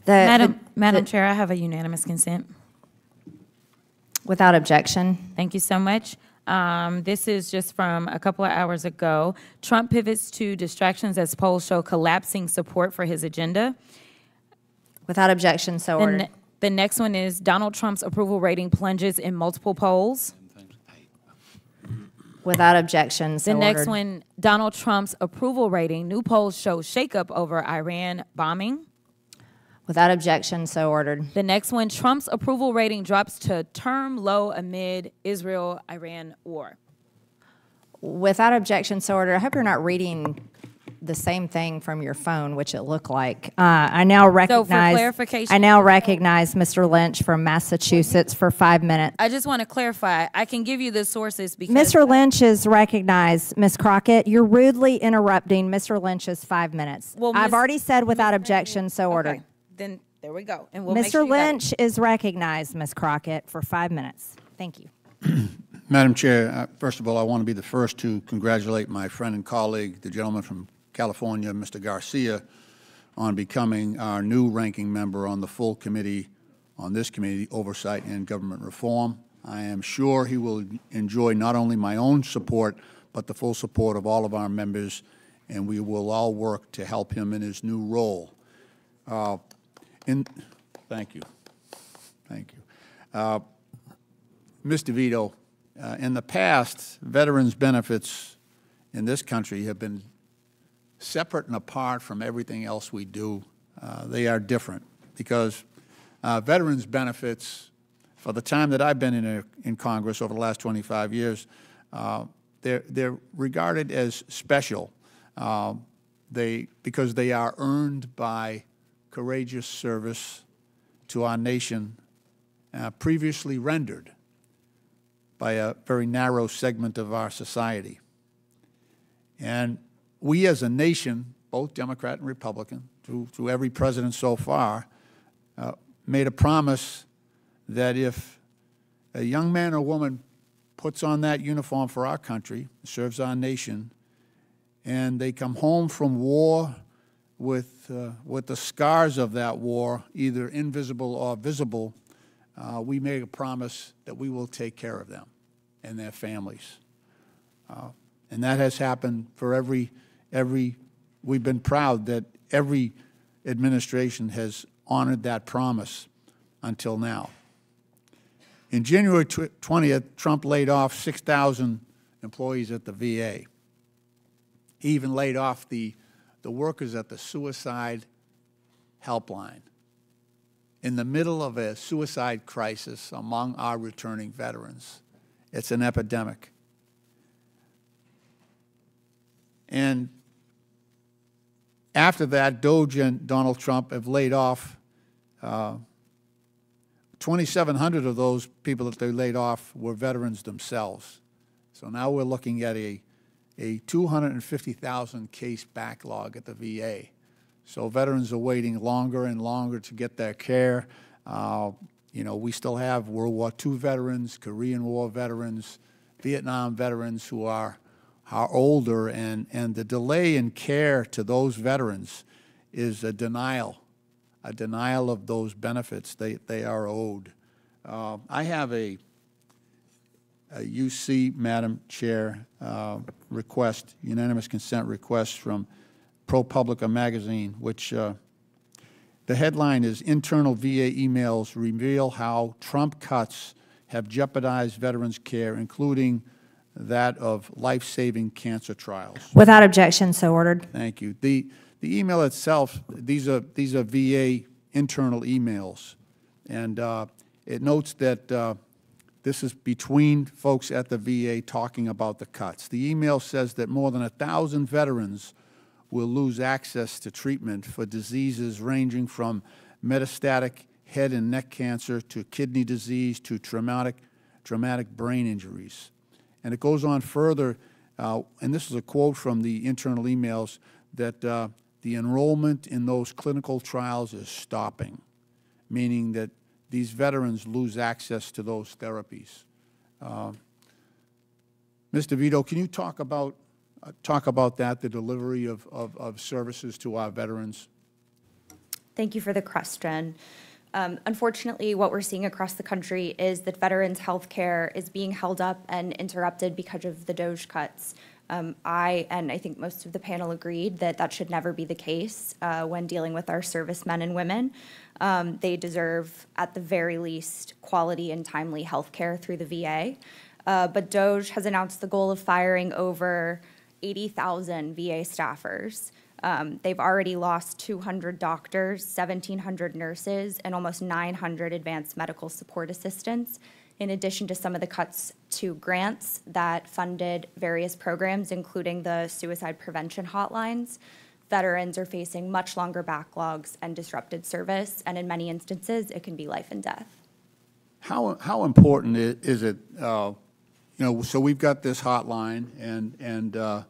Madam Chair, I have a unanimous consent. Without objection. Thank you so much. This is just from a couple of hours ago. Trump pivots to distractions as polls show collapsing support for his agenda. Without objection, so ordered. The next one is Donald Trump's approval rating plunges in multiple polls. Without objection, so The next ordered. one, Donald Trump's approval rating. New polls show shakeup over Iran bombing. Without objection, so ordered. The next one, Trump's approval rating drops to term low amid Israel-Iran war. Without objection, so ordered. I hope you're not reading the same thing from your phone, which it looked like. I now recognize. clarification- I now recognize Mr. Lynch from Massachusetts for 5 minutes. I just want to clarify. I can give you the sources because Mr. Lynch is recognized. Ms. Crockett, you're rudely interrupting Mr. Lynch's 5 minutes. Well, I've Ms. already said without objection, so ordered. Then there we go. And we'll make Mr. sure you got it. Lynch is recognized, Ms. Crockett, for 5 minutes. Thank you. Madam Chair, first of all, I want to be the first to congratulate my friend and colleague, the gentleman from California, Mr. Garcia, on becoming our new ranking member on the full committee, on this committee, Oversight and Government Reform. I am sure he will enjoy not only my own support, but the full support of all of our members, and we will all work to help him in his new role. Thank you. Thank you. Ms. DeVito, in the past, veterans' benefits in this country have been separate and apart from everything else we do. They are different because veterans' benefits, for the time that I've been in Congress over the last 25 years, they're regarded as special because they are earned by courageous service to our nation previously rendered by a very narrow segment of our society. And we as a nation, both Democrat and Republican, through every president so far, made a promise that if a young man or woman puts on that uniform for our country, serves our nation, and they come home from war with the scars of that war, either invisible or visible, we made a promise that we will take care of them and their families. And that has happened for every, we've been proud that every administration has honored that promise until now. In January 20th, Trump laid off 6,000 employees at the VA. He even laid off the workers at the suicide helpline in the middle of a suicide crisis among our returning veterans. It's an epidemic. And after that, DOGE and Donald Trump have laid off 2,700 of those people that they laid off were veterans themselves. So now we're looking at a 250,000 case backlog at the VA. So veterans are waiting longer and longer to get their care. You know, we still have World War II veterans, Korean War veterans, Vietnam veterans who are older, and the delay in care to those veterans is a denial of those benefits they are owed. I have a UC, Madam Chair, request, unanimous consent request from ProPublica magazine, which the headline is "Internal VA Emails Reveal How Trump Cuts Have Jeopardized Veterans' Care, Including that of Life-Saving Cancer Trials." Without objection, so ordered. Thank you. The email itself, these are VA internal emails, and it notes that this is between folks at the VA talking about the cuts. The email says that more than 1,000 veterans will lose access to treatment for diseases ranging from metastatic head and neck cancer to kidney disease to traumatic brain injuries. And it goes on further, and this is a quote from the internal emails, that the enrollment in those clinical trials is stopping, meaning that these veterans lose access to those therapies. Mr. Vito, can you talk about that, the delivery of services to our veterans? Thank you for the question. Unfortunately, what we're seeing across the country is that veterans' health care is being held up and interrupted because of the DOGE cuts. I think most of the panel agreed that that should never be the case when dealing with our servicemen and women. They deserve, at the very least, quality and timely health care through the VA. But DOGE has announced the goal of firing over 80,000 VA staffers. They've already lost 200 doctors, 1,700 nurses, and almost 900 advanced medical support assistants, in addition to some of the cuts to grants that funded various programs, including the suicide prevention hotlines. Veterans are facing much longer backlogs and disrupted service, and in many instances, it can be life and death. How important is it, you know, so we've got this hotline, and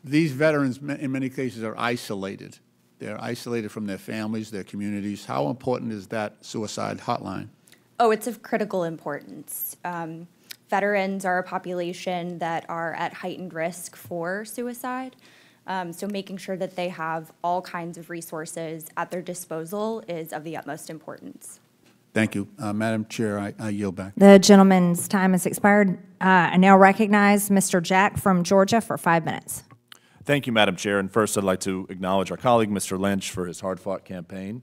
these veterans, in many cases, are isolated. They're isolated from their families, their communities. How important is that suicide hotline? Oh, it's of critical importance. Veterans are a population that are at heightened risk for suicide. So making sure that they have all kinds of resources at their disposal is of the utmost importance. Thank you. Madam Chair, I yield back. The gentleman's time has expired. I now recognize Mr. Jack from Georgia for 5 minutes. Thank you, Madam Chair. And first, I'd like to acknowledge our colleague, Mr. Lynch, for his hard-fought campaign.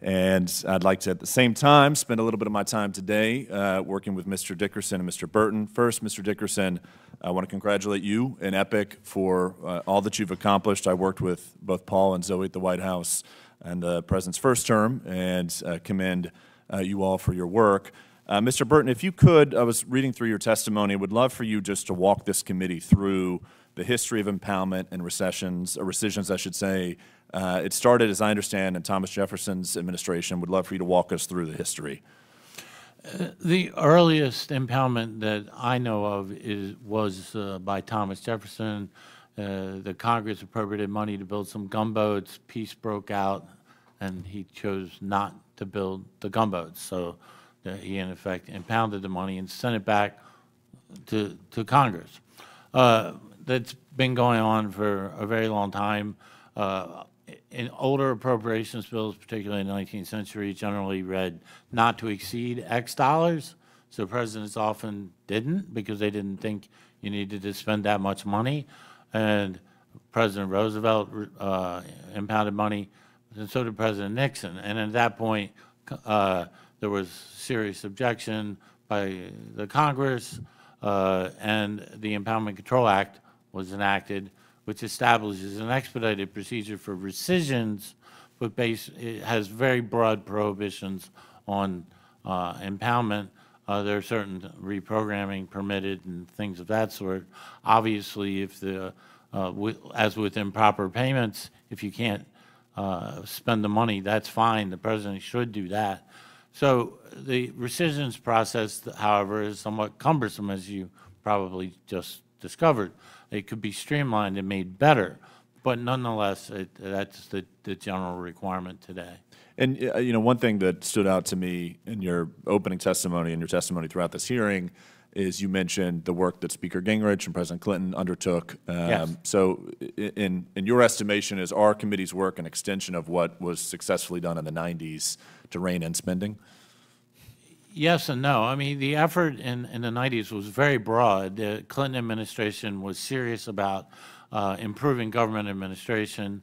And I'd like to, at the same time, spend a little bit of my time today working with Mr. Dickerson and Mr. Burton. First, Mr. Dickerson, I want to congratulate you and EPIC for all that you've accomplished. I worked with both Paul and Zoe at the White House in the President's first term, and commend you all for your work. Mr. Burton, if you could, I was reading through your testimony, I would love for you just to walk this committee through the history of impoundment and rescissions, I should say. It started, as I understand, in Thomas Jefferson's administration. Would love for you to walk us through the history. The earliest impoundment that I know of was by Thomas Jefferson. The Congress appropriated money to build some gunboats. Peace broke out, and he chose not to build the gunboats. So he, in effect, impounded the money and sent it back to Congress. That's been going on for a very long time. In older appropriations bills, particularly in the 19th century, generally read not to exceed X dollars. So presidents often didn't, because they didn't think you needed to spend that much money. And President Roosevelt impounded money and so did President Nixon. And at that point, there was serious objection by the Congress, and the Impoundment Control Act was enacted, which establishes an expedited procedure for rescissions, but it has very broad prohibitions on impoundment. There are certain reprogramming permitted and things of that sort. Obviously, if as with improper payments, if you can't spend the money, that's fine. The president should do that. So the rescissions process, however, is somewhat cumbersome, as you probably just discovered. It could be streamlined and made better, but nonetheless, that's the general requirement today. And you know, one thing that stood out to me in your opening testimony and your testimony throughout this hearing is you mentioned the work that Speaker Gingrich and President Clinton undertook. Yes. So in your estimation, is our committee's work an extension of what was successfully done in the 90s to rein in spending? Yes and no. I mean, the effort in the 90s was very broad. The Clinton administration was serious about improving government administration.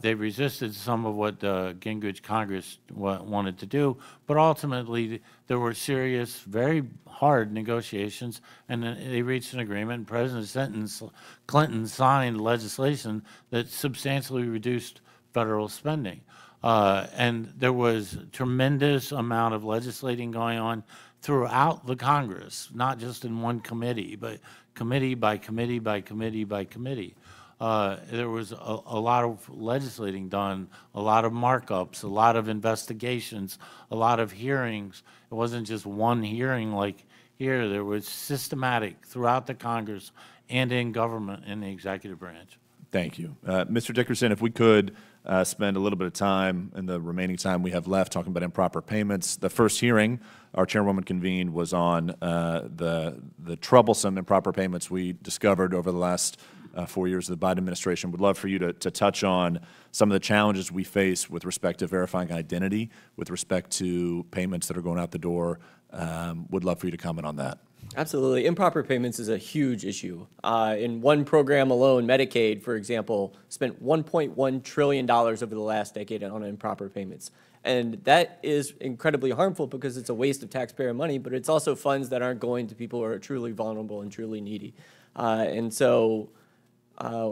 They resisted some of what the Gingrich Congress wanted to do, but ultimately there were serious, very hard negotiations, and they reached an agreement. President Clinton signed legislation that substantially reduced federal spending. And there was a tremendous amount of legislating going on throughout the Congress, not just in one committee, but committee by committee by committee by committee. There was a lot of legislating done, a lot of markups, a lot of investigations, a lot of hearings. It wasn't just one hearing like here. There was systematic throughout the Congress and in government in the executive branch. Thank you. Mr. Dickerson, if we could spend a little bit of time in the remaining time we have left talking about improper payments. The first hearing our chairwoman convened was on the troublesome improper payments we discovered over the last 4 years of the Biden administration. Would love for you to touch on some of the challenges we face with respect to verifying identity, with respect to payments that are going out the door. Would love for you to comment on that. Absolutely. Improper payments is a huge issue. In one program alone, Medicaid, for example, spent $1.1 trillion over the last decade on improper payments. And that is incredibly harmful because it's a waste of taxpayer money, but it's also funds that aren't going to people who are truly vulnerable and truly needy. And so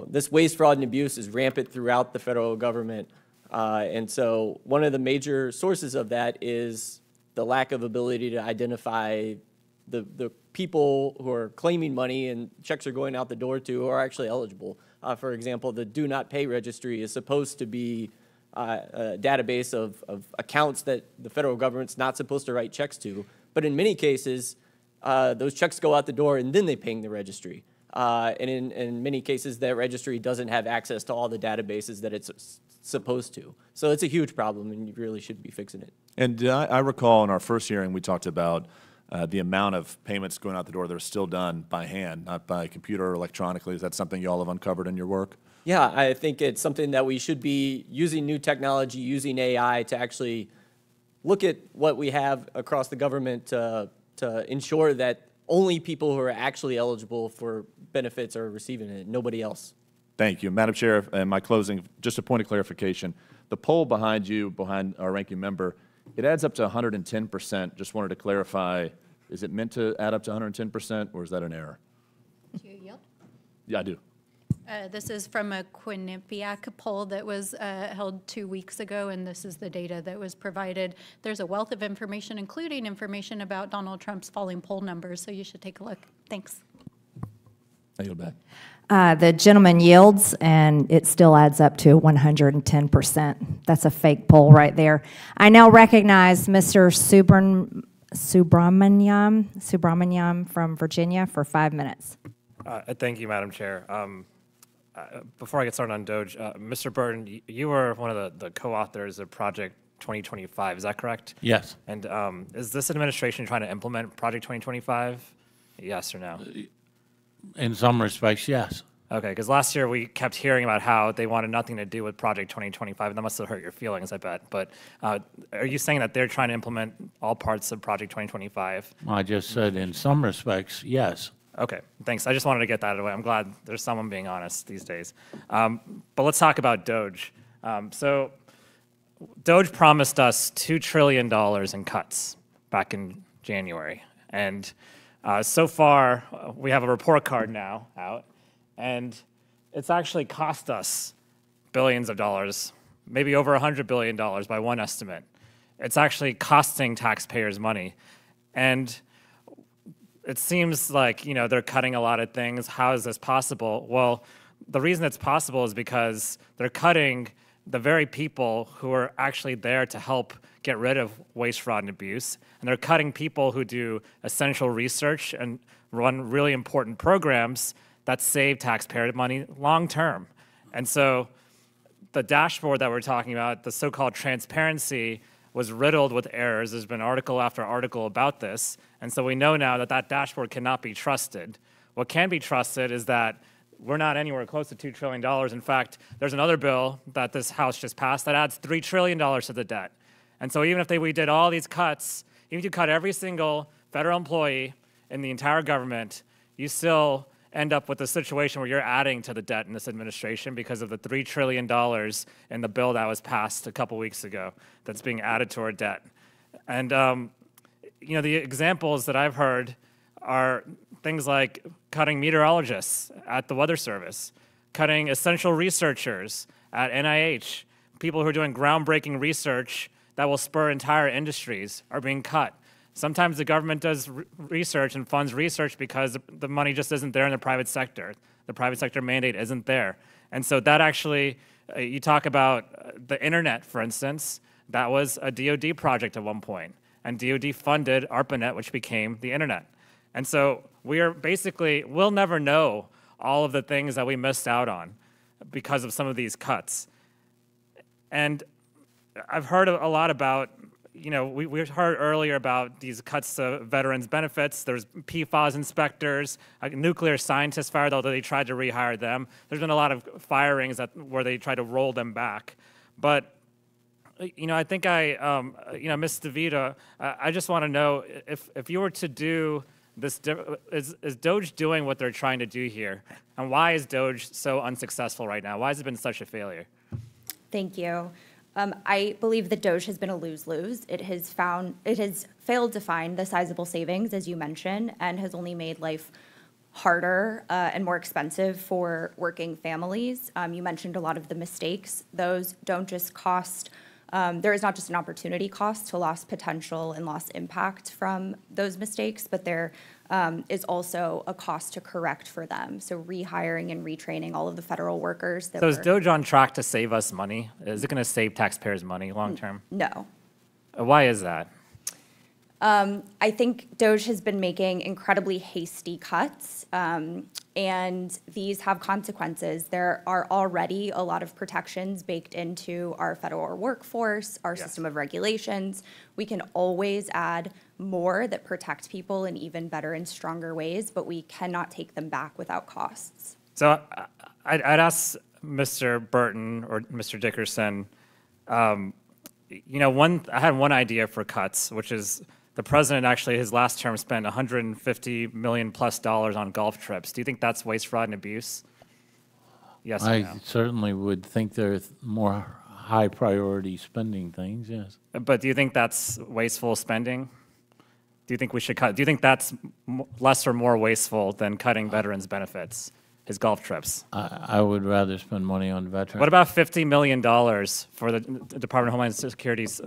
this waste, fraud, and abuse is rampant throughout the federal government. And so one of the major sources of that is the lack of ability to identify the people who are claiming money and checks are going out the door to who are actually eligible. For example, the Do Not Pay registry is supposed to be a database of accounts that the federal government's not supposed to write checks to. But in many cases, those checks go out the door and then they ping the registry. And in many cases, that registry doesn't have access to all the databases that it's supposed to. So it's a huge problem, and you really should be fixing it. And I recall in our first hearing, we talked about the amount of payments going out the door that are still done by hand, not by computer or electronically. Is that something you all have uncovered in your work? Yeah, I think it's something that we should be using new technology, using AI to actually look at what we have across the government to ensure that only people who are actually eligible for benefits are receiving it, nobody else. Thank you. Madam Chair, in my closing, just a point of clarification. The poll behind you, behind our ranking member, it adds up to 110%. Just wanted to clarify, is it meant to add up to 110%, or is that an error? Do you yield? Yeah, I do. This is from a Quinnipiac poll that was held 2 weeks ago, and this is the data that was provided. There's a wealth of information, including information about Donald Trump's falling poll numbers, so you should take a look. Thanks. I yield back. The gentleman yields, and it still adds up to 110%. That's a fake poll right there. I now recognize Mr. Subramaniam from Virginia for 5 minutes. Thank you, Madam Chair. Before I get started on DOGE, Mr. Burton, you were one of the co-authors of Project 2025, is that correct? Yes. And is this administration trying to implement Project 2025? Yes or no? In some respects, yes. Okay, because last year we kept hearing about how they wanted nothing to do with Project 2025, and that must have hurt your feelings, I bet. But are you saying that they're trying to implement all parts of Project 2025? I just said in some respects, yes. Okay, thanks. I just wanted to get that out of the way. I'm glad there's someone being honest these days. But let's talk about DOGE. So DOGE promised us $2 trillion in cuts back in January. And so far, we have a report card now out, and it's actually cost us billions of dollars, maybe over $100 billion by one estimate. It's actually costing taxpayers money. And it seems like, they're cutting a lot of things. How is this possible? Well, the reason it's possible is because they're cutting the very people who are actually there to help get rid of waste, fraud, and abuse. And they're cutting people who do essential research and run really important programs that save taxpayer money long term. And so the dashboard that we're talking about, the so-called transparency, was riddled with errors. There's been article after article about this. And so we know now that that dashboard cannot be trusted. What can be trusted is that we're not anywhere close to $2 trillion. In fact, there's another bill that this House just passed that adds $3 trillion to the debt. And so even if we did all these cuts, even if you cut every single federal employee in the entire government, you still end up with a situation where you're adding to the debt in this administration because of the $3 trillion in the bill that was passed a couple weeks ago that's being added to our debt. And the examples that I've heard are things like cutting meteorologists at the Weather Service, cutting essential researchers at NIH, people who are doing groundbreaking research that will spur entire industries are being cut. Sometimes the government does research and funds research because the money just isn't there in the private sector. The private sector mandate isn't there. And so that actually, you talk about the internet, for instance, that was a DOD project at one point. And DOD funded ARPANET, which became the internet. And so we'll never know all of the things that we missed out on because of some of these cuts. And I've heard a lot about, we heard earlier about these cuts to veterans' benefits. There's PFAS inspectors, nuclear scientists fired, although they tried to rehire them. There's been a lot of firings where they tried to roll them back. But, I think Ms. DeVito, I just want to know if you were to do this, is DOGE doing what they're trying to do here? And why is DOGE so unsuccessful right now? Why has it been such a failure? Thank you. I believe that DOGE has been a lose-lose. It has failed to find the sizable savings, as you mentioned, and has only made life harder and more expensive for working families. You mentioned a lot of the mistakes. Those don't just cost, there is not just an opportunity cost to lost potential and lost impact from those mistakes, but there is also a cost to correct for them. So rehiring and retraining all of the federal workers. So is DOGE on track to save us money? Is it going to save taxpayers money long term? No. Why is that? I think DOGE has been making incredibly hasty cuts, and these have consequences. There are already a lot of protections baked into our federal workforce, our system of regulations. We can always add more that protect people in even better and stronger ways, but we cannot take them back without costs. So I'd ask Mr. Burton or Mr. Dickerson, I had one idea for cuts, which is the president actually, his last term, spent $150 million plus on golf trips. Do you think that's waste, fraud, and abuse? Yes or no? I certainly would think there's more high priority spending things, yes. But do you think that's wasteful spending? Do you think we should cut? Do you think that's less or more wasteful than cutting veterans' benefits, his golf trips? I would rather spend money on veterans. What about $50 million for the Department of Homeland Security's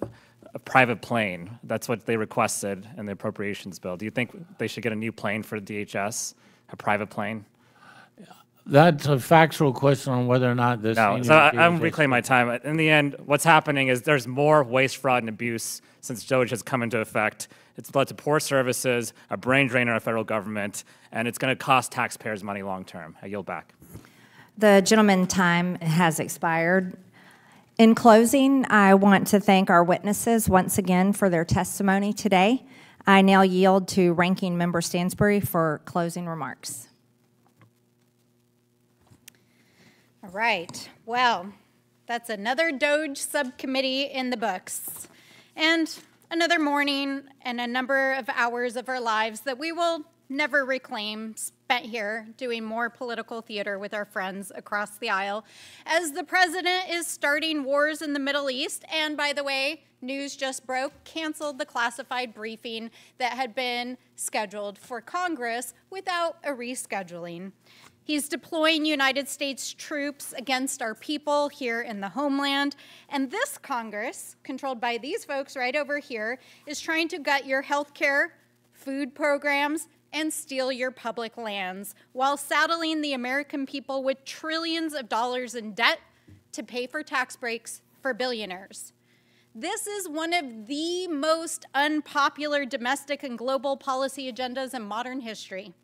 private plane? That's what they requested in the appropriations bill. Do you think they should get a new plane for DHS, a private plane? That's a factual question on whether or not this. No, so I'm reclaiming my time. In the end, what's happening is there's more waste, fraud, and abuse since DOGE has come into effect. It's led to poor services, a brain drain on our federal government, and it's going to cost taxpayers money long term. I yield back. The gentleman's time has expired. In closing, I want to thank our witnesses once again for their testimony today. I now yield to Ranking Member Stansbury for closing remarks. All right. Well, that's another DOGE subcommittee in the books. And another morning and a number of hours of our lives that we will never reclaim spent here doing more political theater with our friends across the aisle as the president is starting wars in the Middle East. And by the way, news just broke, canceled the classified briefing that had been scheduled for Congress without a rescheduling. He's deploying United States troops against our people here in the homeland. And this Congress, controlled by these folks right over here, is trying to gut your health care, food programs, and steal your public lands while saddling the American people with trillions of dollars in debt to pay for tax breaks for billionaires. This is one of the most unpopular domestic and global policy agendas in modern history.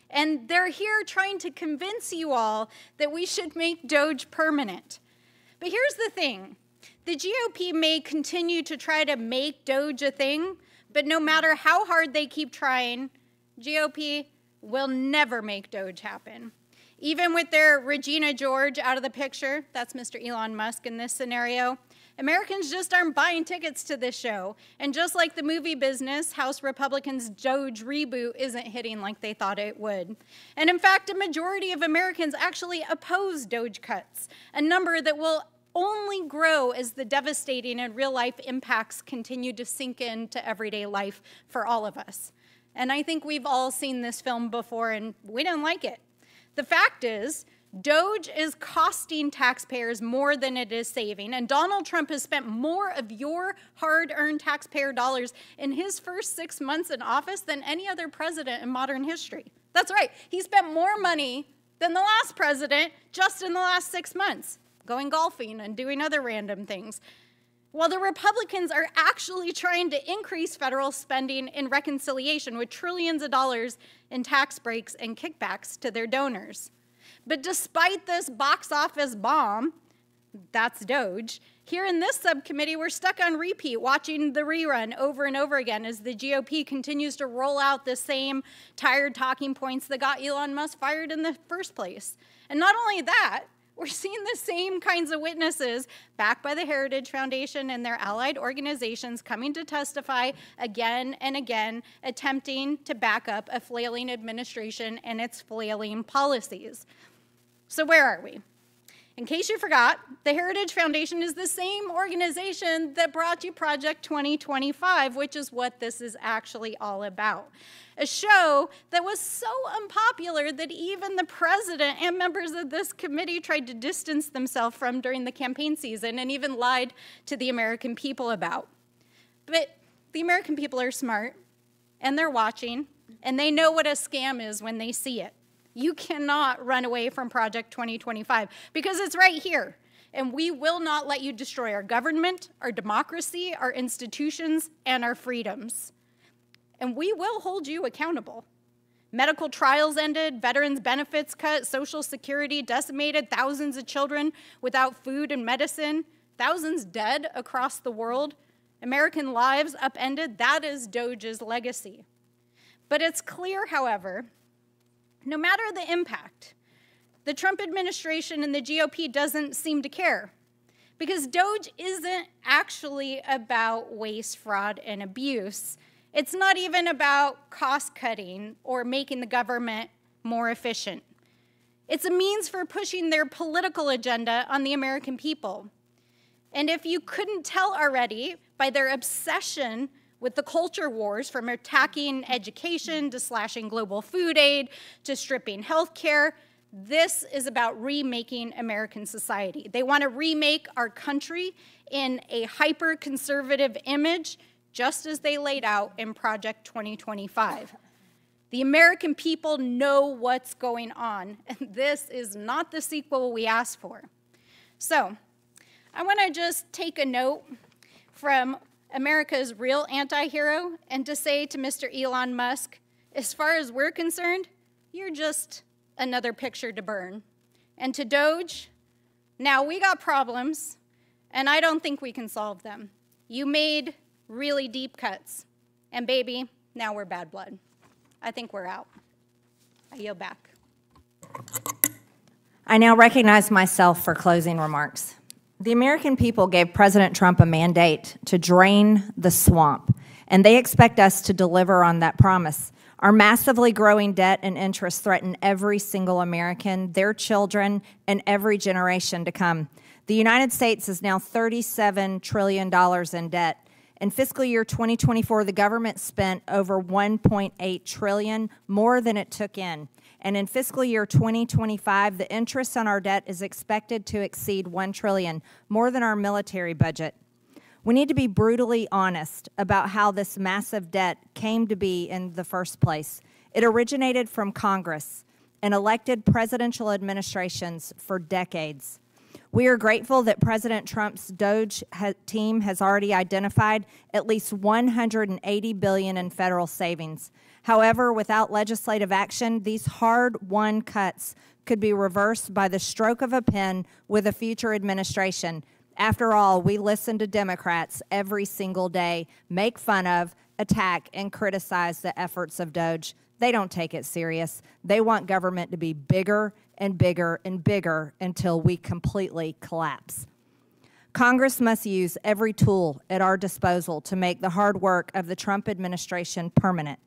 And they're here trying to convince you all that we should make DOGE permanent. But here's the thing. The GOP may continue to try to make DOGE a thing, but no matter how hard they keep trying, GOP will never make DOGE happen. Even with their Regina George out of the picture, that's Mr. Elon Musk in this scenario, Americans just aren't buying tickets to this show. And just like the movie business, House Republicans' DOGE reboot isn't hitting like they thought it would. And in fact, a majority of Americans actually oppose DOGE cuts, a number that will only grow as the devastating and real-life impacts continue to sink into everyday life for all of us. And I think we've all seen this film before, and we didn't like it. The fact is, DOGE is costing taxpayers more than it is saving, and Donald Trump has spent more of your hard-earned taxpayer dollars in his first 6 months in office than any other president in modern history. That's right, he spent more money than the last president just in the last 6 months, going golfing and doing other random things. While the Republicans are actually trying to increase federal spending in reconciliation with trillions of dollars in tax breaks and kickbacks to their donors. But despite this box office bomb, that's DOGE, here in this subcommittee, we're stuck on repeat, watching the rerun over and over again as the GOP continues to roll out the same tired talking points that got Elon Musk fired in the first place. And not only that, we're seeing the same kinds of witnesses backed by the Heritage Foundation and their allied organizations coming to testify again and again, attempting to back up a flailing administration and its flailing policies. So where are we? In case you forgot, the Heritage Foundation is the same organization that brought you Project 2025, which is what this is actually all about. A show that was so unpopular that even the president and members of this committee tried to distance themselves from during the campaign season and even lied to the American people about. But the American people are smart, and they're watching, and they know what a scam is when they see it. You cannot run away from Project 2025 because it's right here. And we will not let you destroy our government, our democracy, our institutions, and our freedoms. And we will hold you accountable. Medical trials ended, veterans' benefits cut, Social Security decimated, thousands of children without food and medicine, thousands dead across the world, American lives upended. That is DOGE's legacy. But it's clear, however, no matter the impact, the Trump administration and the GOP doesn't seem to care, because DOGE isn't actually about waste, fraud, and abuse. It's not even about cost-cutting or making the government more efficient. It's a means for pushing their political agenda on the American people. And if you couldn't tell already by their obsession with the culture wars, from attacking education to slashing global food aid to stripping health care, this is about remaking American society. They want to remake our country in a hyper-conservative image, just as they laid out in Project 2025. The American people know what's going on, and this is not the sequel we asked for. So, I want to just take a note from America's real anti-hero and to say to Mr. Elon Musk, as far as we're concerned, you're just another picture to burn. And to DOGE, now we got problems, and I don't think we can solve them. You made really deep cuts, and baby, now we're bad blood. I think we're out. I yield back. I now recognize myself for closing remarks. The American people gave President Trump a mandate to drain the swamp, and they expect us to deliver on that promise. Our massively growing debt and interest threaten every single American, their children, and every generation to come. The United States is now $37 trillion in debt. In fiscal year 2024, the government spent over $1.8 trillion, more than it took in. And in fiscal year 2025, the interest on our debt is expected to exceed $1 trillion, more than our military budget. We need to be brutally honest about how this massive debt came to be in the first place. It originated from Congress and elected presidential administrations for decades. We are grateful that President Trump's DOGE team has already identified at least $180 billion in federal savings. However, without legislative action, these hard-won cuts could be reversed by the stroke of a pen with a future administration. After all, we listen to Democrats every single day make fun of, attack, and criticize the efforts of DOGE. They don't take it serious. They want government to be bigger and bigger and bigger until we completely collapse. Congress must use every tool at our disposal to make the hard work of the Trump administration permanent.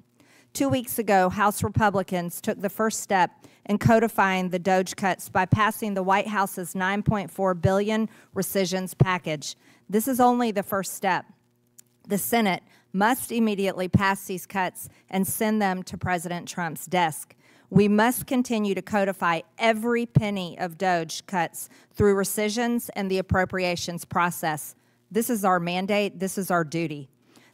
2 weeks ago, House Republicans took the first step in codifying the DOGE cuts by passing the White House's $9.4 billion rescissions package. This is only the first step. The Senate must immediately pass these cuts and send them to President Trump's desk. We must continue to codify every penny of DOGE cuts through rescissions and the appropriations process. This is our mandate. This is our duty.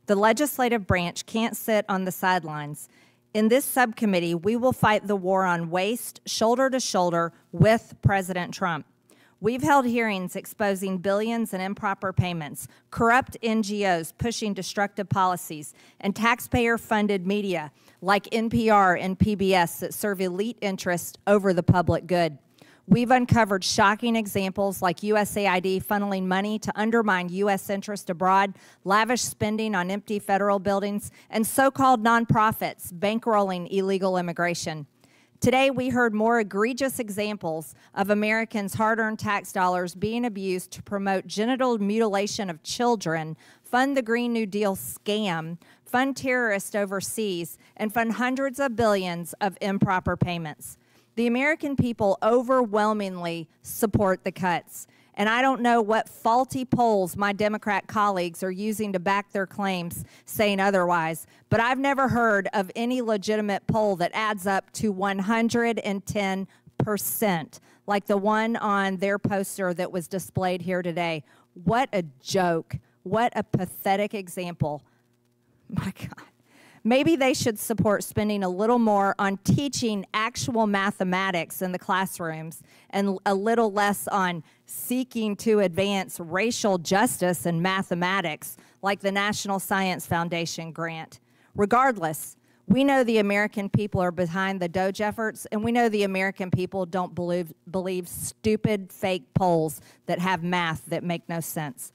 The legislative branch can't sit on the sidelines. In this subcommittee, we will fight the war on waste shoulder to shoulder with President Trump. We've held hearings exposing billions in improper payments, corrupt NGOs pushing destructive policies, and taxpayer-funded media like NPR and PBS that serve elite interests over the public good. We've uncovered shocking examples like USAID funneling money to undermine U.S. interest abroad, lavish spending on empty federal buildings, and so-called nonprofits bankrolling illegal immigration. Today, we heard more egregious examples of Americans' hard-earned tax dollars being abused to promote genital mutilation of children, fund the Green New Deal scam, fund terrorists overseas, and fund hundreds of billions of improper payments. The American people overwhelmingly support the cuts, and I don't know what faulty polls my Democrat colleagues are using to back their claims saying otherwise, but I've never heard of any legitimate poll that adds up to 110%, like the one on their poster that was displayed here today. What a joke. What a pathetic example. My God. Maybe they should support spending a little more on teaching actual mathematics in the classrooms and a little less on seeking to advance racial justice in mathematics, like the National Science Foundation grant. Regardless, we know the American people are behind the DOGE efforts, and we know the American people don't believe stupid fake polls that have math that make no sense.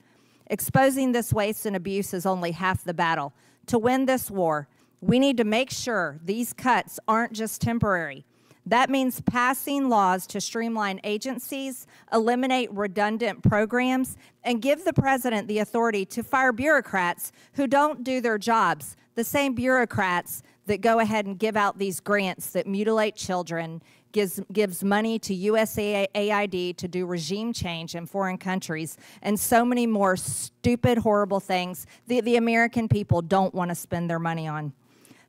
Exposing this waste and abuse is only half the battle. To win this war, we need to make sure these cuts aren't just temporary. That means passing laws to streamline agencies, eliminate redundant programs, and give the president the authority to fire bureaucrats who don't do their jobs, the same bureaucrats that go ahead and give out these grants that mutilate children, gives money to USAID to do regime change in foreign countries, and so many more stupid, horrible things that the American people don't want to spend their money on.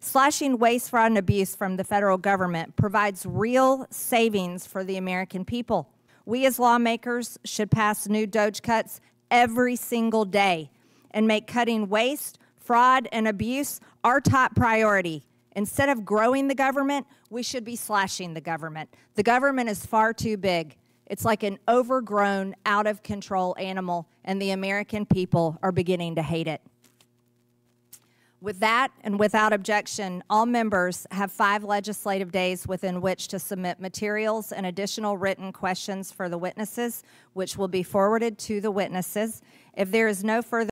Slashing waste, fraud, and abuse from the federal government provides real savings for the American people. We as lawmakers should pass new DOGE cuts every single day and make cutting waste, fraud, and abuse our top priority. Instead of growing the government, we should be slashing the government. The government is far too big. It's like an overgrown, out-of-control animal, and the American people are beginning to hate it. With that, and without objection, all members have 5 legislative days within which to submit materials and additional written questions for the witnesses, which will be forwarded to the witnesses. If there is no further